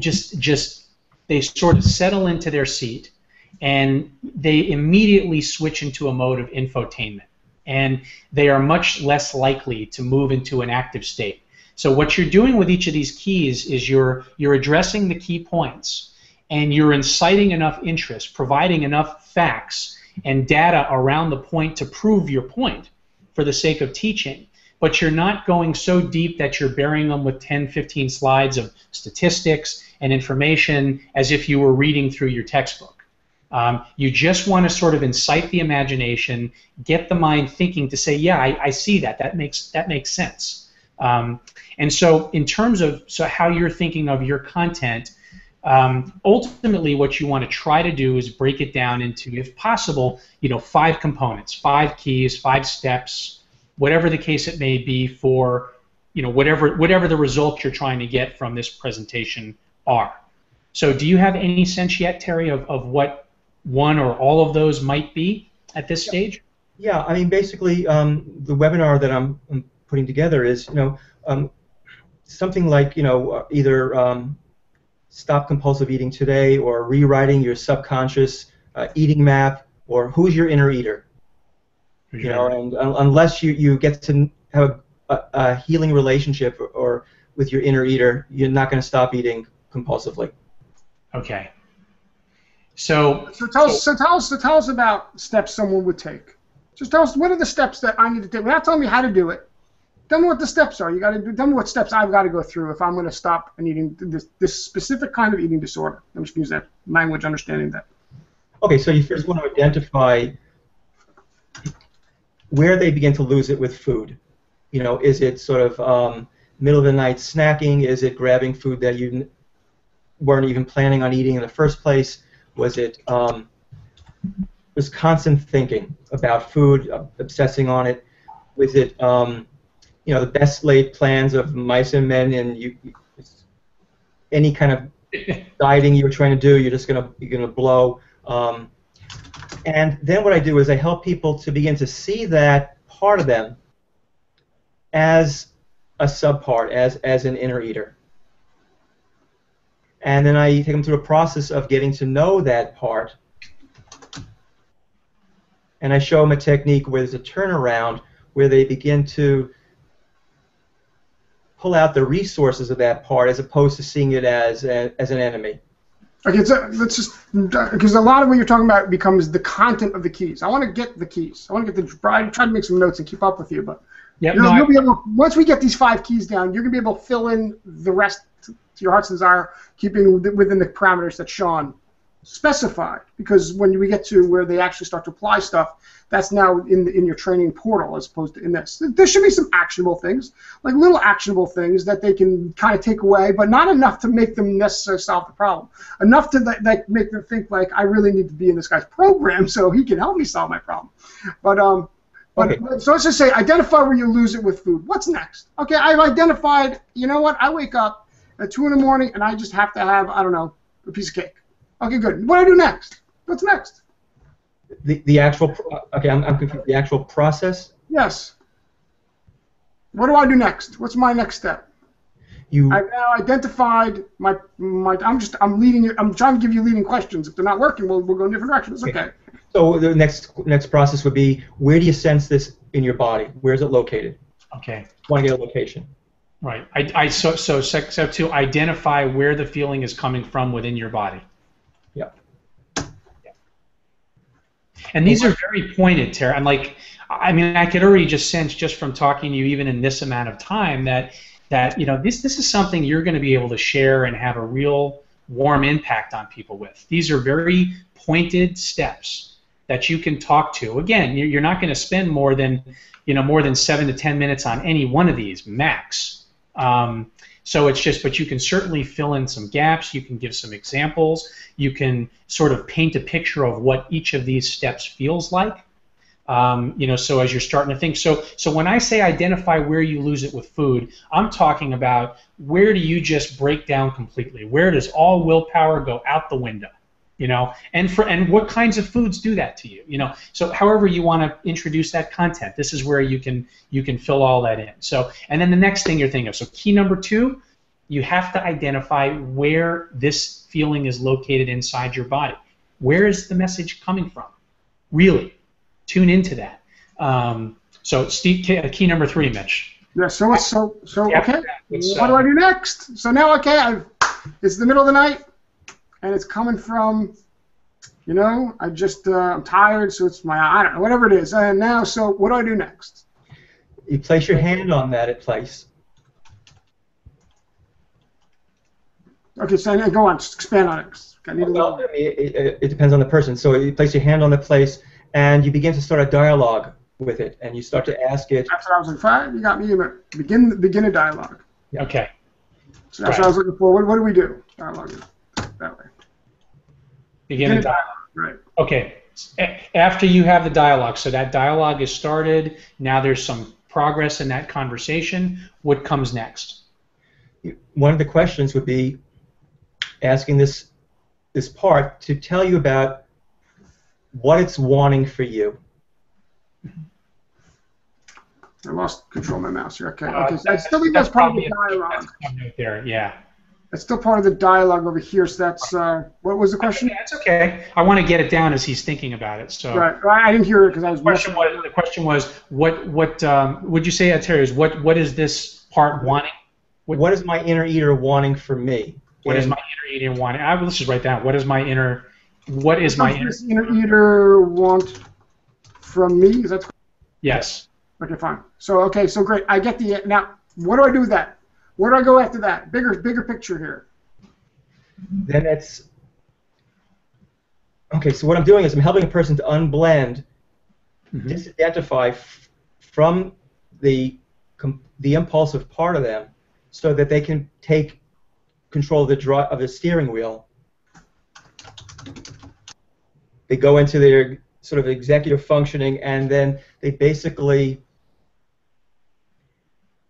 they sort of settle into their seat, and they immediately switch into a mode of infotainment, and they are much less likely to move into an active state. So what you're doing with each of these keys is you're addressing the key points, and you're inciting enough interest, providing enough facts and data around the point to prove your point for the sake of teaching. But you're not going so deep that you're burying them with 10, 15 slides of statistics and information as if you were reading through your textbook. You just want to sort of incite the imagination, get the mind thinking to say, yeah, I see that. That makes sense. And so in terms of how you're thinking of your content, ultimately what you want to try to do is break it down into, if possible, 5 components, 5 keys, 5 steps, whatever the case it may be for, whatever the results you're trying to get from this presentation are. So do you have any sense yet, Terry, of what one or all of those might be at this stage? Yeah, I mean, basically, the webinar that I'm putting together is, something like, either Stop Compulsive Eating Today, or Rewriting Your Subconscious Eating Map, or Who's Your Inner Eater? And unless you get to have a healing relationship or with your inner eater, you're not going to stop eating compulsively. Okay. So tell us about steps someone would take. Just tell us, what are the steps that I need to take? Without telling me how to do it, tell me what the steps are. You got to tell me what steps I've got to go through if I'm going to stop an eating this specific kind of eating disorder. I'm just using that language, understanding that. Okay, so you first want to identify where they begin to lose it with food. Is it sort of middle of the night snacking? Is it grabbing food that you weren't even planning on eating in the first place? Was it constant thinking about food, obsessing on it? Was it the best laid plans of mice and men, and any kind of dieting you were trying to do, you're gonna blow. And then what I do is I help people to begin to see that part of them as a subpart, as an inner eater. And then I take them through a process of getting to know that part, and I show them a technique where there's a turnaround, where they begin to pull out the resources of that part as opposed to seeing it as an enemy. Okay, so let's just, because a lot of what you're talking about becomes the content of the keys. I want to get the keys. I want to get I tried to make some notes and keep up with you, but yep, you'll be able, once we get these 5 keys down, you're going to be able to fill in the rest to your heart's desire, keeping within the parameters that Sean specified. Because when we get to where they actually start to apply stuff, that's now in your training portal as opposed to in this. There should be some actionable things, like little actionable things that they can kind of take away, but not enough to make them necessarily solve the problem. Enough to make them think, like, I really need to be in this guy's program so he can help me solve my problem. But okay. So let's just say identify where you lose it with food. What's next? Okay, I've identified, you know what, I wake up at 2 in the morning and I just have to have, I don't know, a piece of cake. Okay, good. What do I do next? What's next? The actual, okay, I'm confused. The actual process? Yes. What do I do next? What's my next step? I've now identified I'm leading you. I'm trying to give you leading questions. If they're not working, we'll go in different directions. Okay. So the next process would be, where do you sense this in your body? Where is it located? Okay. Want to get a location. Right. So step 2, identify where the feeling is coming from within your body. Yeah. And these are very pointed, Tara. I'm like, I mean, I could already just sense just from talking to you, even in this amount of time, that this is something you're going to be able to share and have a real warm impact on people with. These are very pointed steps that you can talk to. Again, you're not going to spend more than 7 to 10 minutes on any one of these max. So it's just, but you can certainly fill in some gaps. You can give some examples. You can sort of paint a picture of what each of these steps feels like. So as you're starting to think, so when I say identify where you lose it with food, I'm talking about where do you just break down completely? Where does all willpower go out the window? And what kinds of foods do that to you? So however you want to introduce that content, this is where you can fill all that in. So, and then the next thing you're thinking of. So key number 2, you have to identify where this feeling is located inside your body. Where is the message coming from? Really, tune into that. So Steve, key number 3, Mitch. Yeah. So okay. What do I do next? So now, okay, it's the middle of the night. And it's coming from, I'm tired, so it's I don't know, whatever it is. And now, so what do I do next? You place your hand on that place. Okay, so go on, just expand on it. It depends on the person. So you place your hand on the place, and you begin to start a dialogue with it, and you start to ask it. That's what I was like, fine, you got me. Begin a dialogue. Yeah. Okay. So that's what I was looking for. What do we do? Dialogue that way. Begin a dialogue. Right. Okay. After you have the dialogue, so that dialogue is started, now there's some progress in that conversation, what comes next? One of the questions would be asking this part to tell you about what it's wanting for you. I lost control of my mouse here. Okay. So I still think that's part of the dialogue. Right there, yeah. That's still part of the dialogue over here. So that's what was the question? That's okay. I want to get it down as he's thinking about it. So right. I didn't hear it because I was. The question was what would you say, Terry? Is what is this part wanting? What is my inner eater wanting from me? What is my inner eater wanting? Let's just write down. What is my inner eater want from me? Is that? Yes. Okay, fine. So great. I get the now. What do I do with that? Where do I go after that? Bigger picture here. Then it's okay. So what I'm doing is I'm helping a person to unblend, disidentify from the impulsive part of them, so that they can take control of the steering wheel. They go into their sort of executive functioning, and then they basically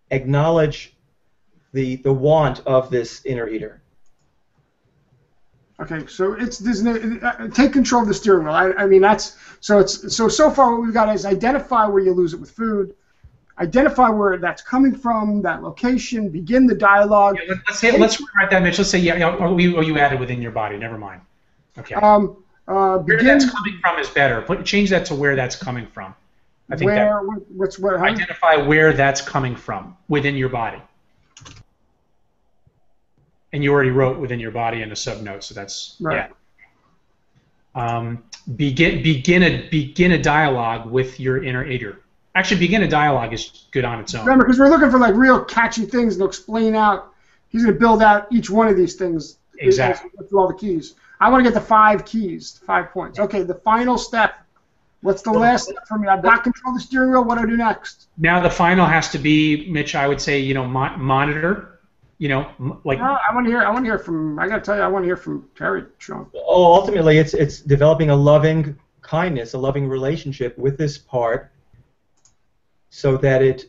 acknowledge the want of this inner eater. Okay, so take control of the steering wheel. I mean that's so far what we've got is identify where you lose it with food, identify where that's coming from, that location, begin the dialogue. Yeah, let's write that, Mitch. Let's say you added within your body. Never mind. Okay. Where that's coming from is better. Change that to where that's coming from. I think identify where that's coming from within your body. And you already wrote within your body in a subnote, so that's right. Yeah. Begin a dialogue with your inner eater. Actually, begin a dialogue is good on its own. Remember, because we're looking for like real catchy things, and they'll explain out. He's going to build out each one of these things. Exactly. Through all the keys. I want to get the 5 keys, 5 points. Okay, the final step. What's the last step for me? I've got control of the steering wheel. What do I do next? Now the final has to be, Mitch. I would say, monitor. Like. I want to hear from. I got to tell you, I want to hear from Terry, Sean. Oh, ultimately, it's developing a loving kindness, a loving relationship with this part, so that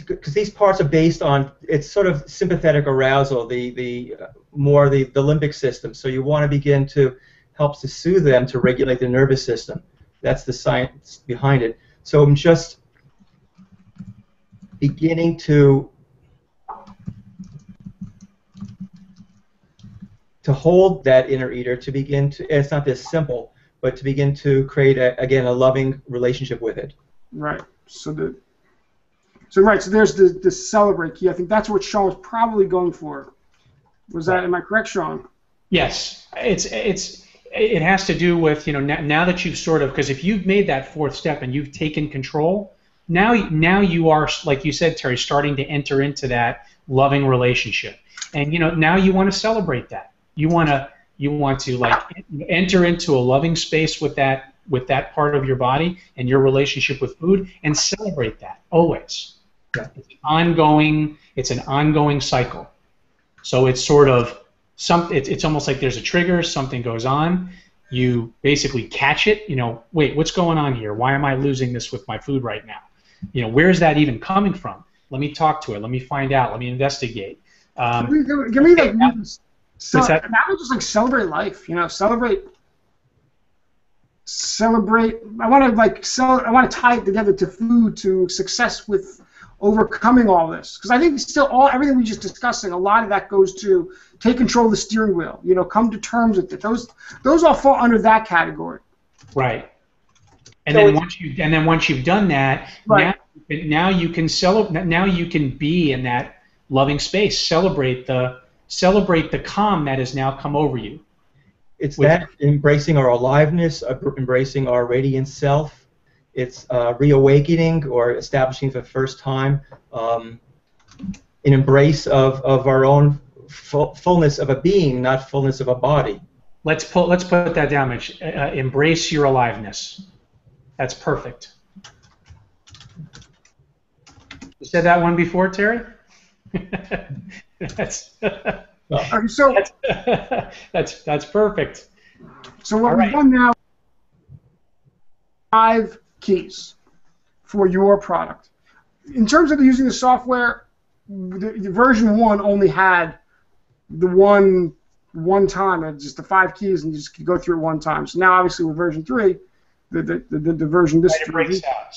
because these parts are based on, it's sort of sympathetic arousal, the limbic system. So you want to begin to help to soothe them, to regulate the nervous system. That's the science behind it. So I'm just beginning to hold that inner eater, to begin to, it's not this simple, but to begin to create, a loving relationship with it. Right. So there's the celebrate key. I think that's what Sean was probably going for. Was that? Am I correct, Sean? Yes. It has to do with, now that you've sort of, because if you've made that fourth step and you've taken control, now you are, like you said, Terry, starting to enter into that loving relationship, and now you want to celebrate that. You want to like enter into a loving space with that part of your body and your relationship with food, and celebrate that always. Yeah. It's an ongoing cycle. So it's sort of it's almost like there's a trigger, something goes on, you basically catch it, wait, what's going on here? Why am I losing this with my food right now? Where is that even coming from? Let me talk to it. Let me find out. Let me investigate. Give me that. Now just like celebrate life. Celebrate. I want to tie it together to food, to success with overcoming all this, because I think everything we just discussing, a lot of that goes to take control of the steering wheel. Come to terms with it. Those all fall under that category. Right. And then once you've done that, right. now you can celebrate. Now you can be in that loving space. Celebrate the calm that has now come over you. It's that embracing our aliveness, embracing our radiant self. It's reawakening or establishing for the first time an embrace of our own fullness of a being, not fullness of a body. Let's put that down, Mitch. Embrace your aliveness. That's perfect. You said that one before, Terry? That's perfect. So what we've done now, 5 keys for your product. In terms of using the software, the version 1 only had the one time, just the 5 keys, and you just could go through it one time. So now, obviously, with version 3, the version this breaks out.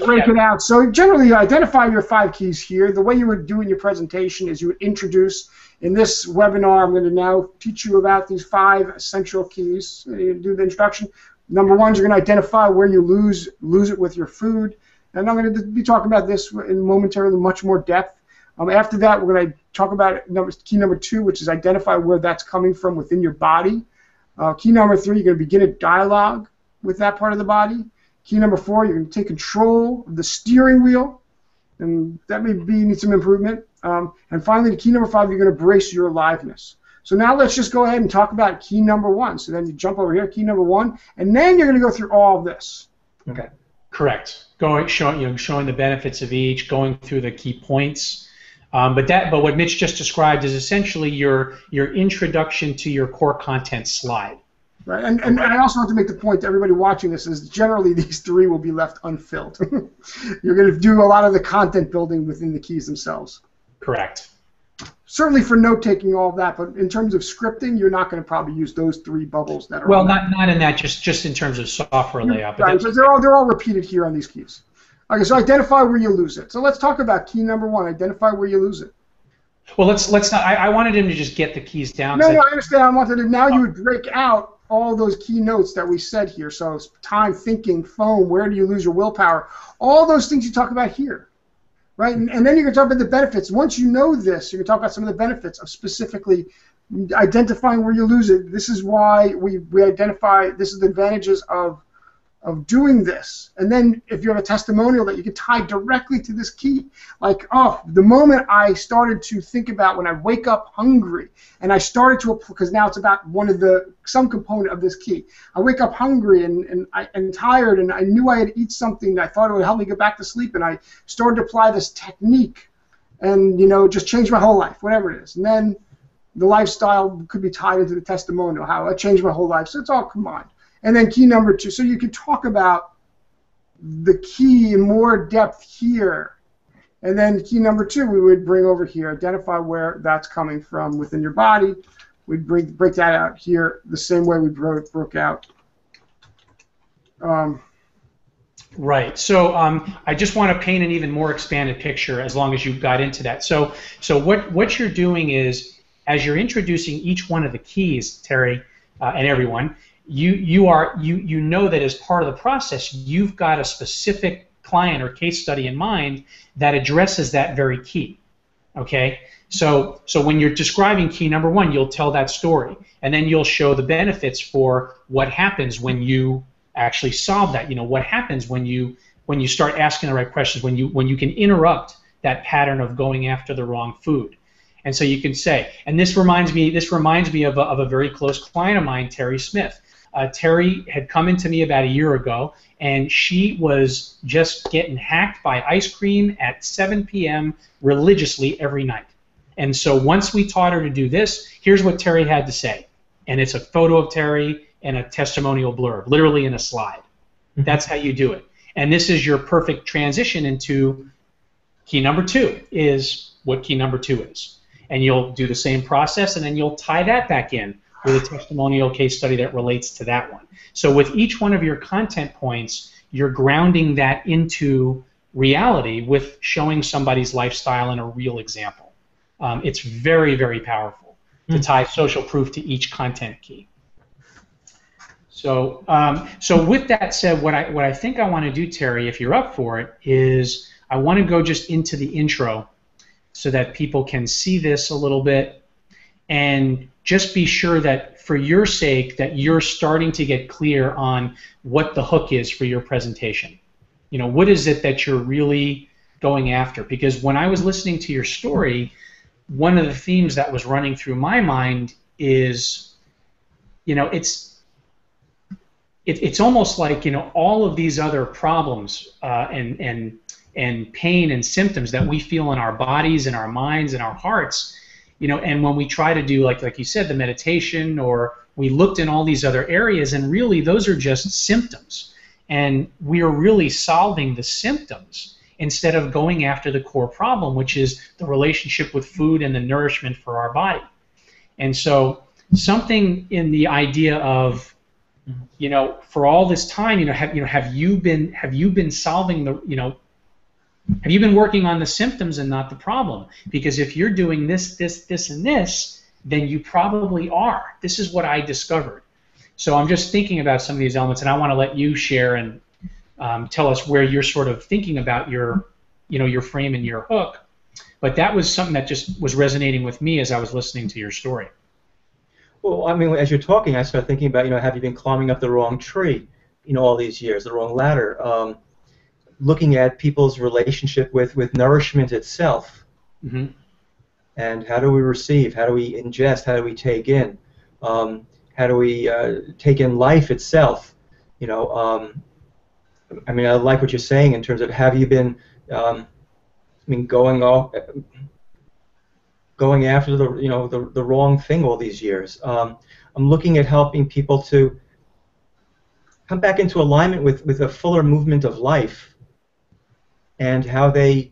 Break it out. So generally, you identify your 5 keys here. The way you would do in your presentation is you would introduce. In this webinar, I'm going to now teach you about these 5 essential keys. You do the introduction. Number 1 is you're going to identify where you lose it with your food. And I'm going to be talking about this in momentarily much more depth. After that, we're going to talk about key number 2, which is identify where that's coming from within your body. Key number 3, you're going to begin a dialogue with that part of the body. Key number 4, you're going to take control of the steering wheel, and that may need some improvement. And finally, key number 5, you're going to brace your aliveness. So now let's just go ahead and talk about key number 1. So then you jump over here, key number 1, and then you're going to go through all of this. Okay. Correct. Showing the benefits of each, going through the key points. But what Mitch just described is essentially your introduction to your core content slide. Right, and I also want to make the point to everybody watching this is generally these 3 will be left unfilled. You're going to do a lot of the content building within the keys themselves. Correct. Certainly for note-taking, all of that, but in terms of scripting, you're not going to probably use those 3 bubbles that are. Well, not in that, just in terms of software layout. But right, so they're all repeated here on these keys. Okay, so identify where you lose it. So let's talk about key number 1. Identify where you lose it. Well, let's not. I wanted him to just get the keys down. No, I understand. I wanted to. Now you would break out all those key notes that we said here. So time, thinking, phone, where do you lose your willpower? All those things you talk about here. Right? And then you're going to talk about the benefits. Once you know this, you're going to talk about some of the benefits of specifically identifying where you lose it. This is why we identify, this is the advantages of doing this. And then if you have a testimonial that you can tie directly to this key, like, the moment I started to think about when I wake up hungry, and I started to, because now it's about some component of this key. I wake up hungry and tired, and I knew I had to eat something that I thought it would help me get back to sleep, and I started to apply this technique, and just change my whole life, whatever it is. And then the lifestyle could be tied into the testimonial, how I changed my whole life. So it's all combined. And then key number 2, so you can talk about the key in more depth here. And then key number 2, we would bring over here, identify where that's coming from within your body. We'd break that out here the same way we broke out. Right. So I just want to paint an even more expanded picture as long as you got into that. So what you're doing is, as you're introducing each one of the keys, Terry, and everyone, you know that as part of the process, you've got a specific client or case study in mind that addresses that very key. Okay, so when you're describing key number one, you'll tell that story, and then you'll show the benefits for what happens when you actually solve that. What happens when you start asking the right questions, when you can interrupt that pattern of going after the wrong food. And so you can say, and this reminds me of a very close client of mine, Terry Smith. Terry had come into me about a year ago, and she was just getting hacked by ice cream at 7 p.m. religiously every night. And so once we taught her to do this, here's what Terry had to say. And it's a photo of Terry and a testimonial blurb, literally in a slide. That's how you do it. And this is your perfect transition into key number two, is what key number two is. And you'll do the same process, and then you'll tie that back in with a testimonial case study that relates to that one. So with each one of your content points, you're grounding that into reality with showing somebody's lifestyle in a real example. It's very, very powerful to tie social proof to each content key. So, so with that said, what I think I want to do, Terry, if you're up for it, is I want to go just into the intro so that people can see this a little bit, and just be sure that for your sake that you're starting to get clear on what the hook is for your presentation. What is it that you're really going after? Because when I was listening to your story, one of the themes that was running through my mind is, it's almost like, all of these other problems and pain and symptoms that we feel in our bodies and our minds and our hearts, and when we try to do, like you said, the meditation, or we looked in all these other areas, and really those are just symptoms. And we are really solving the symptoms instead of going after the core problem, which is the relationship with food and the nourishment for our body. And so something in the idea of, for all this time, have you been solving the, have you been working on the symptoms and not the problem? Because if you're doing this, and this, then you probably are. This is what I discovered. So I'm just thinking about some of these elements, and I want to let you share and tell us where you're sort of thinking about your frame and your hook. But that was something that just was resonating with me as I was listening to your story. Well, I mean, as you're talking, I started thinking about, have you been climbing up the wrong tree, all these years, the wrong ladder? Looking at people's relationship with nourishment itself. Mm-hmm. And how do we receive? How do we ingest? How do we take in? How do we take in life itself? I mean, I like what you're saying in terms of, have you been, going after the wrong thing all these years? I'm looking at helping people to come back into alignment with a fuller movement of life, and how they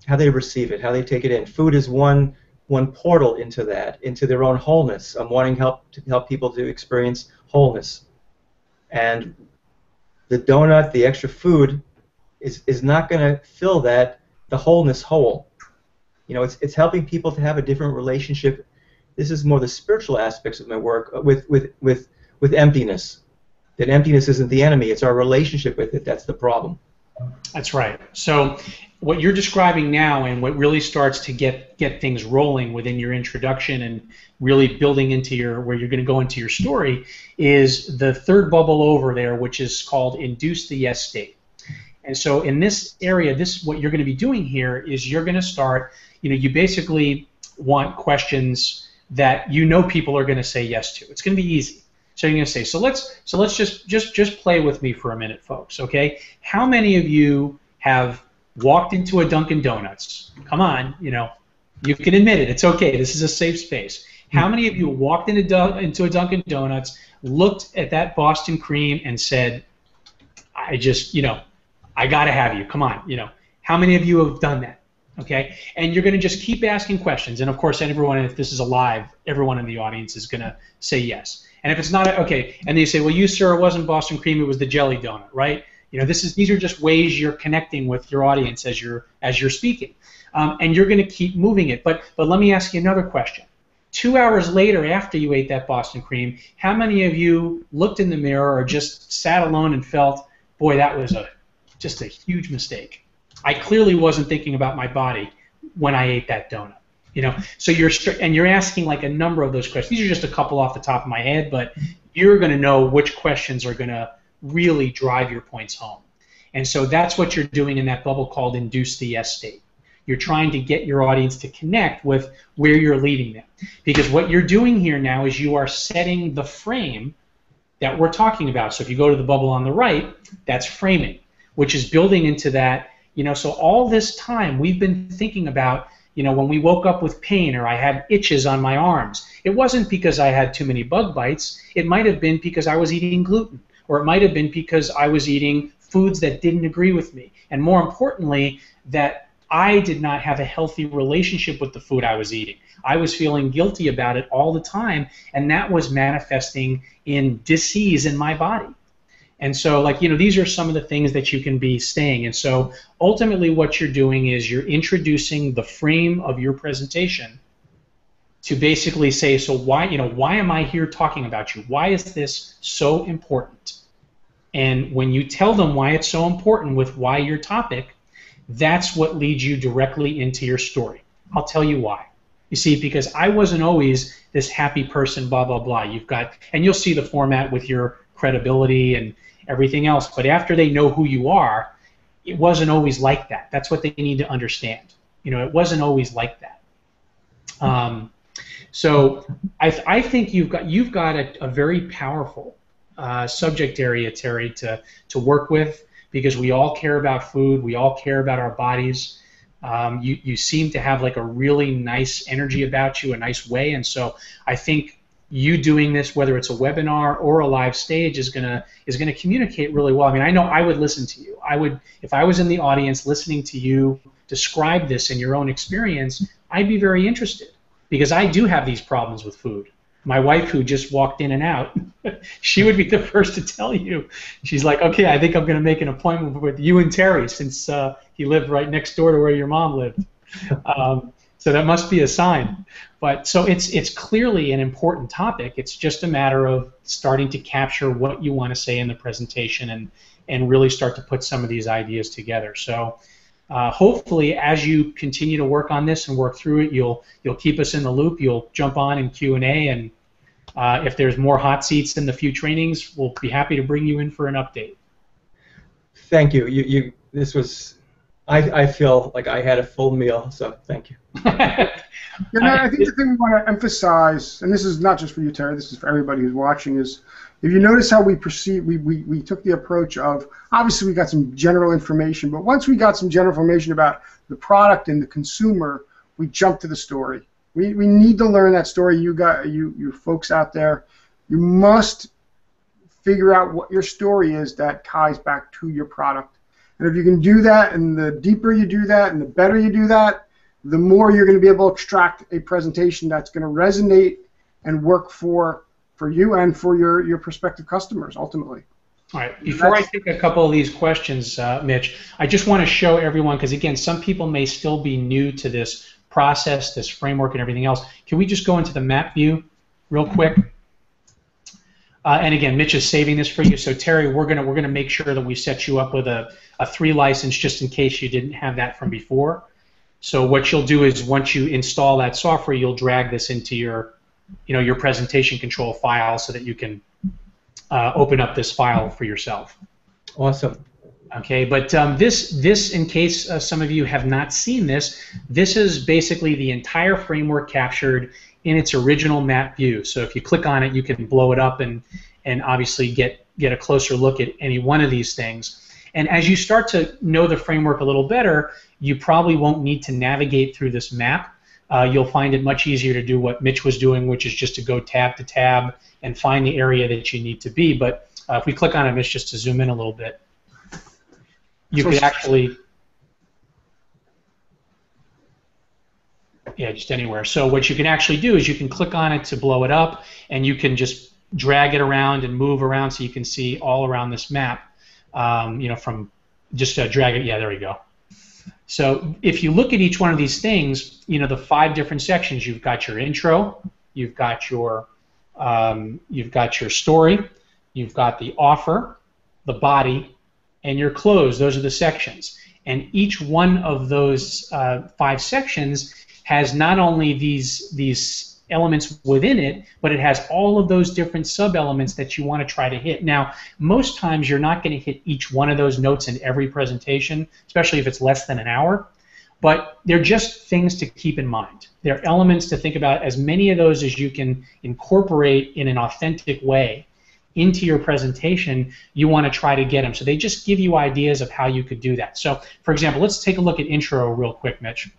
receive it, how they take it in. Food is one portal into that, into their own wholeness. I'm wanting to help people to experience wholeness. And the donut, the extra food, is not going to fill the wholeness hole. It's helping people to have a different relationship. This is more the spiritual aspects of my work with emptiness. That emptiness isn't the enemy; it's our relationship with it that's the problem. That's right. So what you're describing now, and what really starts to get things rolling within your introduction and really building into where you're going to go into your story, is the third bubble over there, which is called induce the yes state. And so in this area, what you're going to be doing here is you're going to start, you basically want questions that people are going to say yes to. It's going to be easy. So you're going to say, so let's just play with me for a minute, folks, okay? How many of you have walked into a Dunkin' Donuts? Come on, you can admit it. It's okay. This is a safe space. How many of you walked into a Dunkin' Donuts, looked at that Boston cream, and said, I just, I got to have you. Come on, How many of you have done that? Okay, and you're going to just keep asking questions, and of course, everyone, if this is a live, everyone in the audience is going to say yes. And if it's not, okay, and they say, well, sir, it wasn't Boston cream, it was the jelly donut, right? These are just ways you're connecting with your audience as you're speaking, and you're going to keep moving it. But let me ask you another question. 2 hours later, after you ate that Boston cream, how many of you looked in the mirror or just sat alone and felt, boy, that was Just a huge mistake. I clearly wasn't thinking about my body when I ate that donut. You know, so you're asking like a number of those questions. These are just a couple off the top of my head, but you're going to know which questions are going to really drive your points home. And so that's what you're doing in that bubble called induce the yes state. You're trying to get your audience to connect with where you're leading them. Because what you're doing here now is you are setting the frame that we're talking about. So if you go to the bubble on the right, that's framing, which is building into that, you know, so all this time we've been thinking about, you know, when we woke up with pain or I had itches on my arms, it wasn't because I had too many bug bites. It might have been because I was eating gluten, or it might have been because I was eating foods that didn't agree with me. And more importantly, that I did not have a healthy relationship with the food I was eating. I was feeling guilty about it all the time, and that was manifesting in disease in my body. And so, like, you know, these are some of the things that you can be saying. And so ultimately what you're doing is you're introducing the frame of your presentation to basically say, so why, you know, why am I here talking about you? Why is this so important? And when you tell them why it's so important with why your topic, that's what leads you directly into your story. I'll tell you why. You see, because I wasn't always this happy person, blah, blah, blah. You've got, and you'll see the format with your credibility and everything else, but after they know who you are, it wasn't always like that. That's what they need to understand. You know, it wasn't always like that. So I think you've got a very powerful subject area, Terry, to work with, because we all care about food, we all care about our bodies. You seem to have like a really nice energy about you, a nice way, and so I think you doing this, whether it's a webinar or a live stage, is gonna communicate really well. I mean, I know I would listen to you. I would, if I was in the audience listening to you describe this in your own experience, I'd be very interested, because I do have these problems with food. My wife, who just walked in and out, she would be the first to tell you. She's like, okay, I think I'm going to make an appointment with you and Terry, since he lived right next door to where your mom lived. So that must be a sign. But so it's clearly an important topic. It's just a matter of starting to capture what you want to say in the presentation and really start to put some of these ideas together. So hopefully, as you continue to work on this and work through it, you'll keep us in the loop. You'll jump on in Q&A, and if there's more hot seats in the few trainings, we'll be happy to bring you in for an update. Thank you. This was. I feel like I had a full meal, so thank you. You know, I think the thing we want to emphasize, and this is not just for you, Terry, this is for everybody who's watching, is if you notice how we proceed, we took the approach of, obviously we got some general information, but once we got some general information about the product and the consumer, we jumped to the story. We need to learn that story. You folks out there, you must figure out what your story is that ties back to your product. And if you can do that, and the deeper you do that, and the better you do that, the more you're going to be able to extract a presentation that's going to resonate and work for you and for your prospective customers, ultimately. All right. Before I take a couple of these questions, Mitch, I just want to show everyone, because, again, some people may still be new to this process, this framework, and everything else. Can we just go into the map view real quick? And again, Mitch is saving this for you. So Terry, we're gonna make sure that we set you up with a 3 license, just in case you didn't have that from before. So what you'll do is, once you install that software, you'll drag this into your presentation control file, so that you can open up this file for yourself. Awesome. Okay, but this, in case some of you have not seen this is basically the entire framework captured in its original map view. So if you click on it, you can blow it up and obviously get a closer look at any one of these things. And as you start to know the framework a little better, you probably won't need to navigate through this map. You'll find it much easier to do what Mitch was doing, which is just to go tab to tab and find the area that you need to be. But if we click on it, Mitch, just to zoom in a little bit, you could actually, yeah, just anywhere. So what you can actually do is you can click on it to blow it up, and you can just drag it around and move around so you can see all around this map. From just drag it. Yeah, there we go. So if you look at each one of these things, the 5 different sections. You've got your intro. You've got your story. You've got the offer, the body, and your close. Those are the sections. And each one of those 5 sections has not only these elements within it, but it has all of those different sub-elements that you want to try to hit. Now, most times you're not going to hit each one of those notes in every presentation, especially if it's less than an hour, but they're just things to keep in mind. They're elements to think about, as many of those as you can incorporate in an authentic way into your presentation. You want to try to get them. So they just give you ideas of how you could do that. So, for example, let's take a look at intro real quick, Mitch.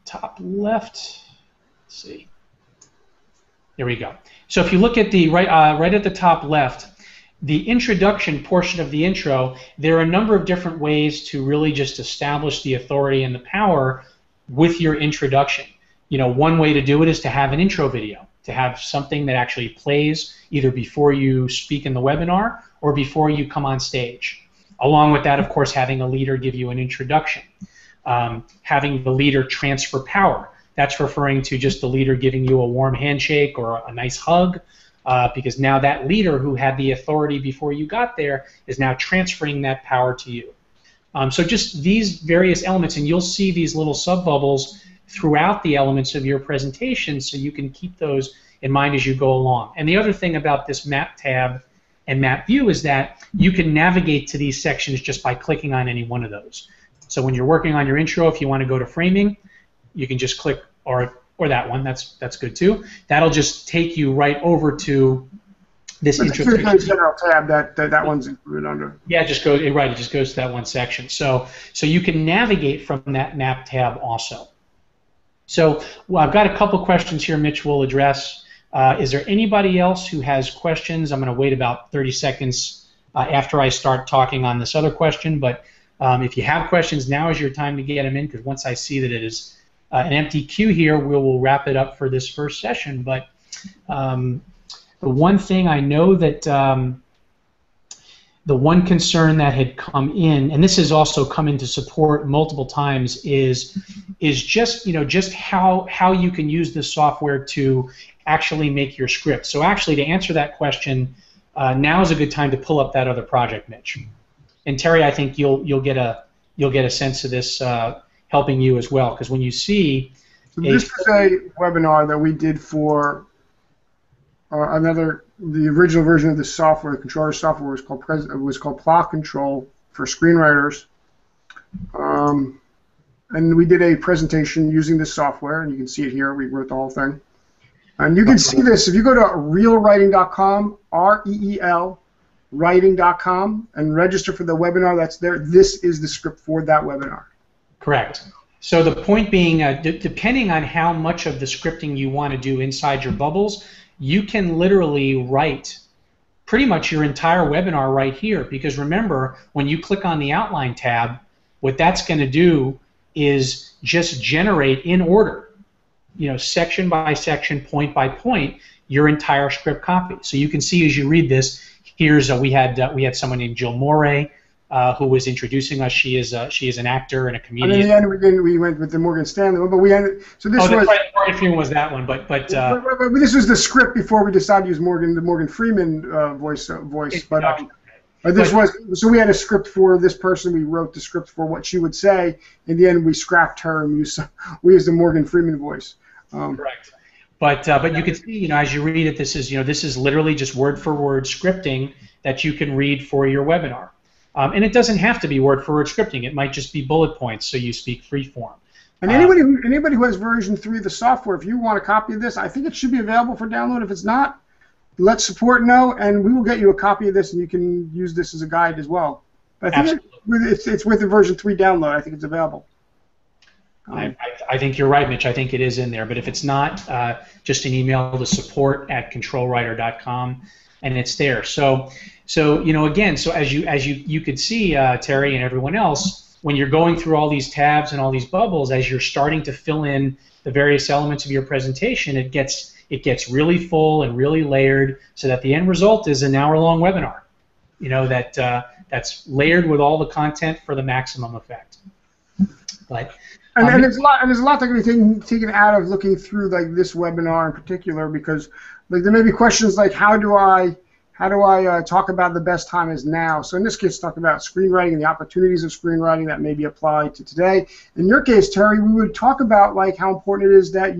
Top left. Let's see. There we go. So if you look at the right at the top left, the introduction portion of the intro, there are a number of different ways to really just establish the authority and the power with your introduction. You know, one way to do it is to have an intro video, to have something that actually plays either before you speak in the webinar or before you come on stage. Along with that, of course, having a leader give you an introduction. Having the leader transfer power. That's referring to just the leader giving you a warm handshake or a nice hug, because now that leader who had the authority before you got there is now transferring that power to you. So just these various elements, and you'll see these little sub-bubbles throughout the elements of your presentation, so you can keep those in mind as you go along. And the other thing about this map tab and map view is that you can navigate to these sections just by clicking on any one of those. So when you're working on your intro, if you want to go to framing, you can just click, or that one. That's good too. That'll just take you right over to this intro. The general tab that one's included under. Yeah, it just goes right. It just goes to that one section. So you can navigate from that map tab also. So I've got a couple questions here Mitch will address. Is there anybody else who has questions? I'm going to wait about 30 seconds after I start talking on this other question, but if you have questions, now is your time to get them in, because once I see that it is an empty queue here, we'll wrap it up for this first session. But the one thing I know that the one concern that had come in, and this has also come into support multiple times, is just just how you can use this software to actually make your script. So actually, to answer that question, now is a good time to pull up that other project, Mitch. And Terry, I think you'll get a sense of this helping you as well, because when you see this is a webinar that we did for the original version of the software, the controller software was called Plot Control for screenwriters, and we did a presentation using this software, and you can see it here. We wrote the whole thing, and you can see this if you go to reelwriting.com, REEL. writing.com, and register for the webinar that's there. This is the script for that webinar. Correct. So the point being, depending on how much of the scripting you want to do inside your bubbles, you can literally write pretty much your entire webinar right here, because remember, when you click on the outline tab, what that's going to do is just generate in order, section by section, point by point, your entire script copy. So you can see as you read this, here's we had someone named Jill Moray who was introducing us. She is an actor and a comedian. And in the end, we went with the Morgan Stanley one, but we ended. So this was. Right, Morgan Freeman was that one, but this was the script before we decided to use the Morgan Freeman voice. But this was so we had a script for this person. We wrote the script for what she would say. In the end, we scrapped her and we used the Morgan Freeman voice. Correct. But you can see, as you read it, this is literally just word for word scripting that you can read for your webinar. And it doesn't have to be word for word scripting. It might just be bullet points, so you speak free form. And anybody who has version 3 of the software, if you want a copy of this, I think it should be available for download. If it's not, let support know, and we will get you a copy of this, and you can use this as a guide as well. But I think it's with the version 3 download. I think it's available. I think you're right, Mitch. I think it is in there. But if it's not, just an email to support@controlwriter.com, and it's there. So again, so as you could see, Terry and everyone else, when you're going through all these tabs and all these bubbles, as you're starting to fill in the various elements of your presentation, it gets really full and really layered, so that the end result is an hour-long webinar. That's layered with all the content for the maximum effect. But and there's a lot that can be taken out of looking through like this webinar in particular, because like there may be questions like how do I how do I talk about the best time is now? So in this case, talk about screenwriting and the opportunities of screenwriting that may be applied to today. In your case, Terry, we would talk about like how important it is that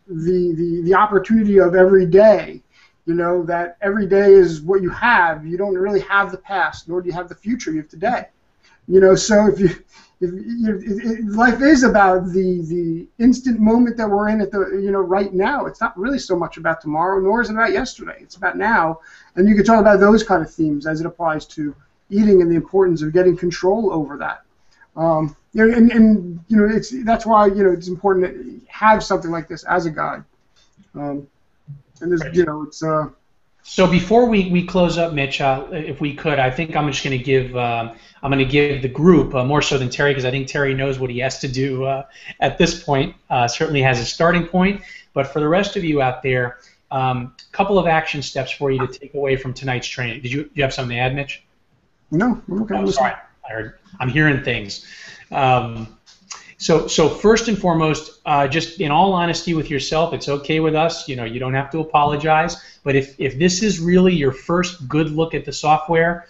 the opportunity of every day. That every day is what you have. You don't really have the past, nor do you have the future. You have today. So if life is about the instant moment that we're in at the right now. It's not really so much about tomorrow, nor is it about yesterday. It's about now, and you can talk about those kind of themes as it applies to eating and the importance of getting control over that. That's why it's important to have something like this as a guide. And there's it's. So before we close up, Mitch, if we could, I think I'm just going to give the group more so than Terry, because I think Terry knows what he has to do at this point. Certainly has a starting point, but for the rest of you out there, couple of action steps for you to take away from tonight's training. Do you have something to add, Mitch? No, I'm okay. Oh, sorry, I'm hearing things. So first and foremost, just in all honesty with yourself, it's okay with us. You don't have to apologize. But if this is really your first good look at the software,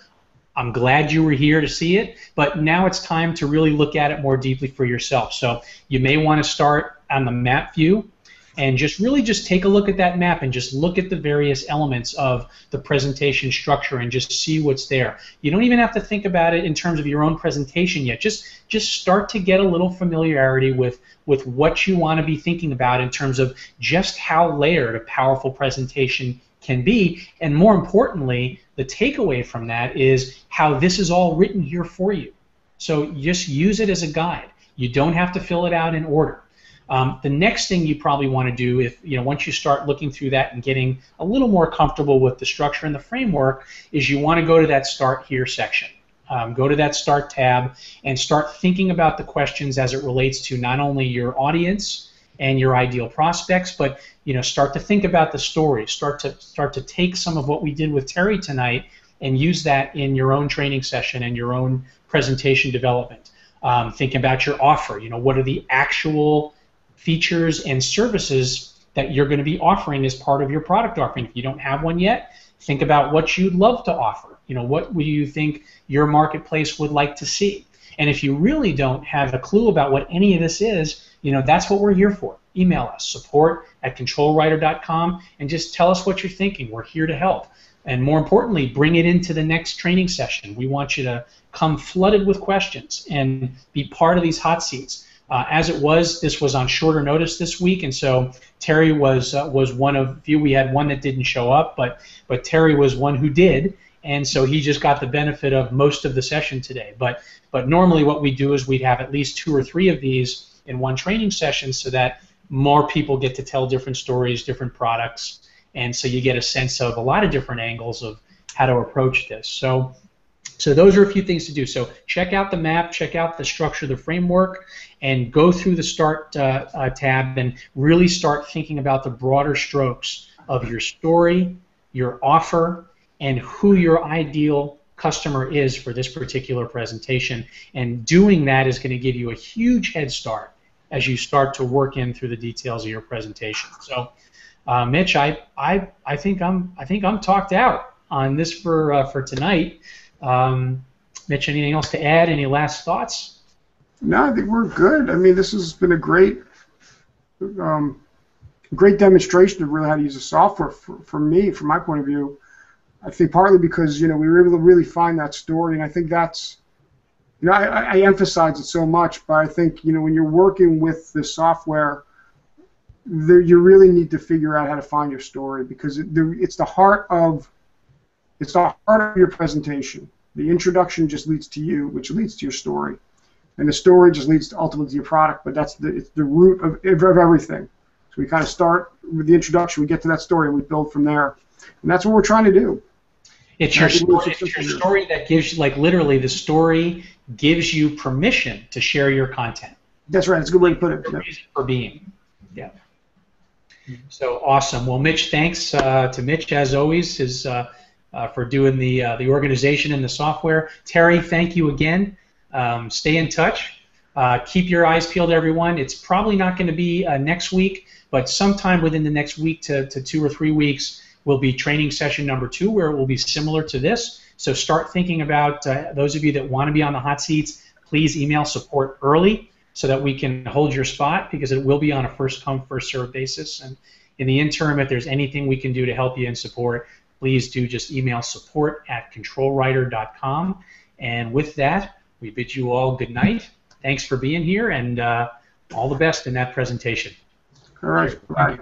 I'm glad you were here to see it. But now it's time to really look at it more deeply for yourself. So you may want to start on the map view and just take a look at that map and just look at the various elements of the presentation structure and just see what's there. You don't even have to think about it in terms of your own presentation yet. Just start to get a little familiarity with what you want to be thinking about in terms of just how layered a powerful presentation can be, and more importantly, the takeaway from that is how this is all written here for you. So just use it as a guide. You don't have to fill it out in order. The next thing you probably want to do, once you start looking through that and getting a little more comfortable with the structure and the framework, is you want to go to that Start Here section. Go to that Start tab and start thinking about the questions as it relates to not only your audience and your ideal prospects, but start to think about the story. Start to take some of what we did with Terry tonight and use that in your own training session and your own presentation development. Think about your offer. What are the actual features and services that you're going to be offering as part of your product offering. If you don't have one yet, think about what you'd love to offer. What do you think your marketplace would like to see? And if you really don't have a clue about what any of this is, that's what we're here for. Email us, support@controlwriter.com, and just tell us what you're thinking. We're here to help. And more importantly, bring it into the next training session. We want you to come flooded with questions and be part of these hot seats. As it was, this was on shorter notice this week, and so Terry was one of few. We had one that didn't show up, but Terry was one who did, and so he just got the benefit of most of the session today. But normally what we do is we'd have at least 2 or 3 of these in one training session so that more people get to tell different stories, different products, and so you get a sense of a lot of different angles of how to approach this. So those are a few things to do. So check out the map, check out the structure, the framework, and go through the Start tab and really start thinking about the broader strokes of your story, your offer, and who your ideal customer is for this particular presentation. And doing that is going to give you a huge head start as you start to work in through the details of your presentation. So, Mitch, I think I'm talked out on this for tonight. Mitch, anything else to add? Any last thoughts? No, I think we're good. I mean, this has been a great demonstration of really how to use the software for me, from my point of view. I think partly because we were able to really find that story, and I think that's I emphasize it so much, but I think when you're working with the software, you really need to figure out how to find your story, because it's the heart of your presentation. The introduction just leads to you, which leads to your story, and the story just leads ultimately to your product. But it's the root of everything. So we kind of start with the introduction, we get to that story, and we build from there, and that's what we're trying to do. It's your story that gives you, like, literally, the story gives you permission to share your content. That's right. It's a good way to put it. The reason for being. Yeah. So awesome. Well, Mitch, thanks to Mitch as always for doing the organization and the software. Terry, thank you again. Stay in touch. Keep your eyes peeled, everyone. It's probably not going to be next week, but sometime within the next week to 2 or 3 weeks will be training session number 2, where it will be similar to this. So start thinking about those of you that want to be on the hot seats. Please email support early so that we can hold your spot, because it will be on a first-come, first-served basis. And in the interim, if there's anything we can do to help you in support, please do just email support@controlwriter.com. And with that, we bid you all good night. Thanks for being here, and all the best in that presentation. All right. Bye.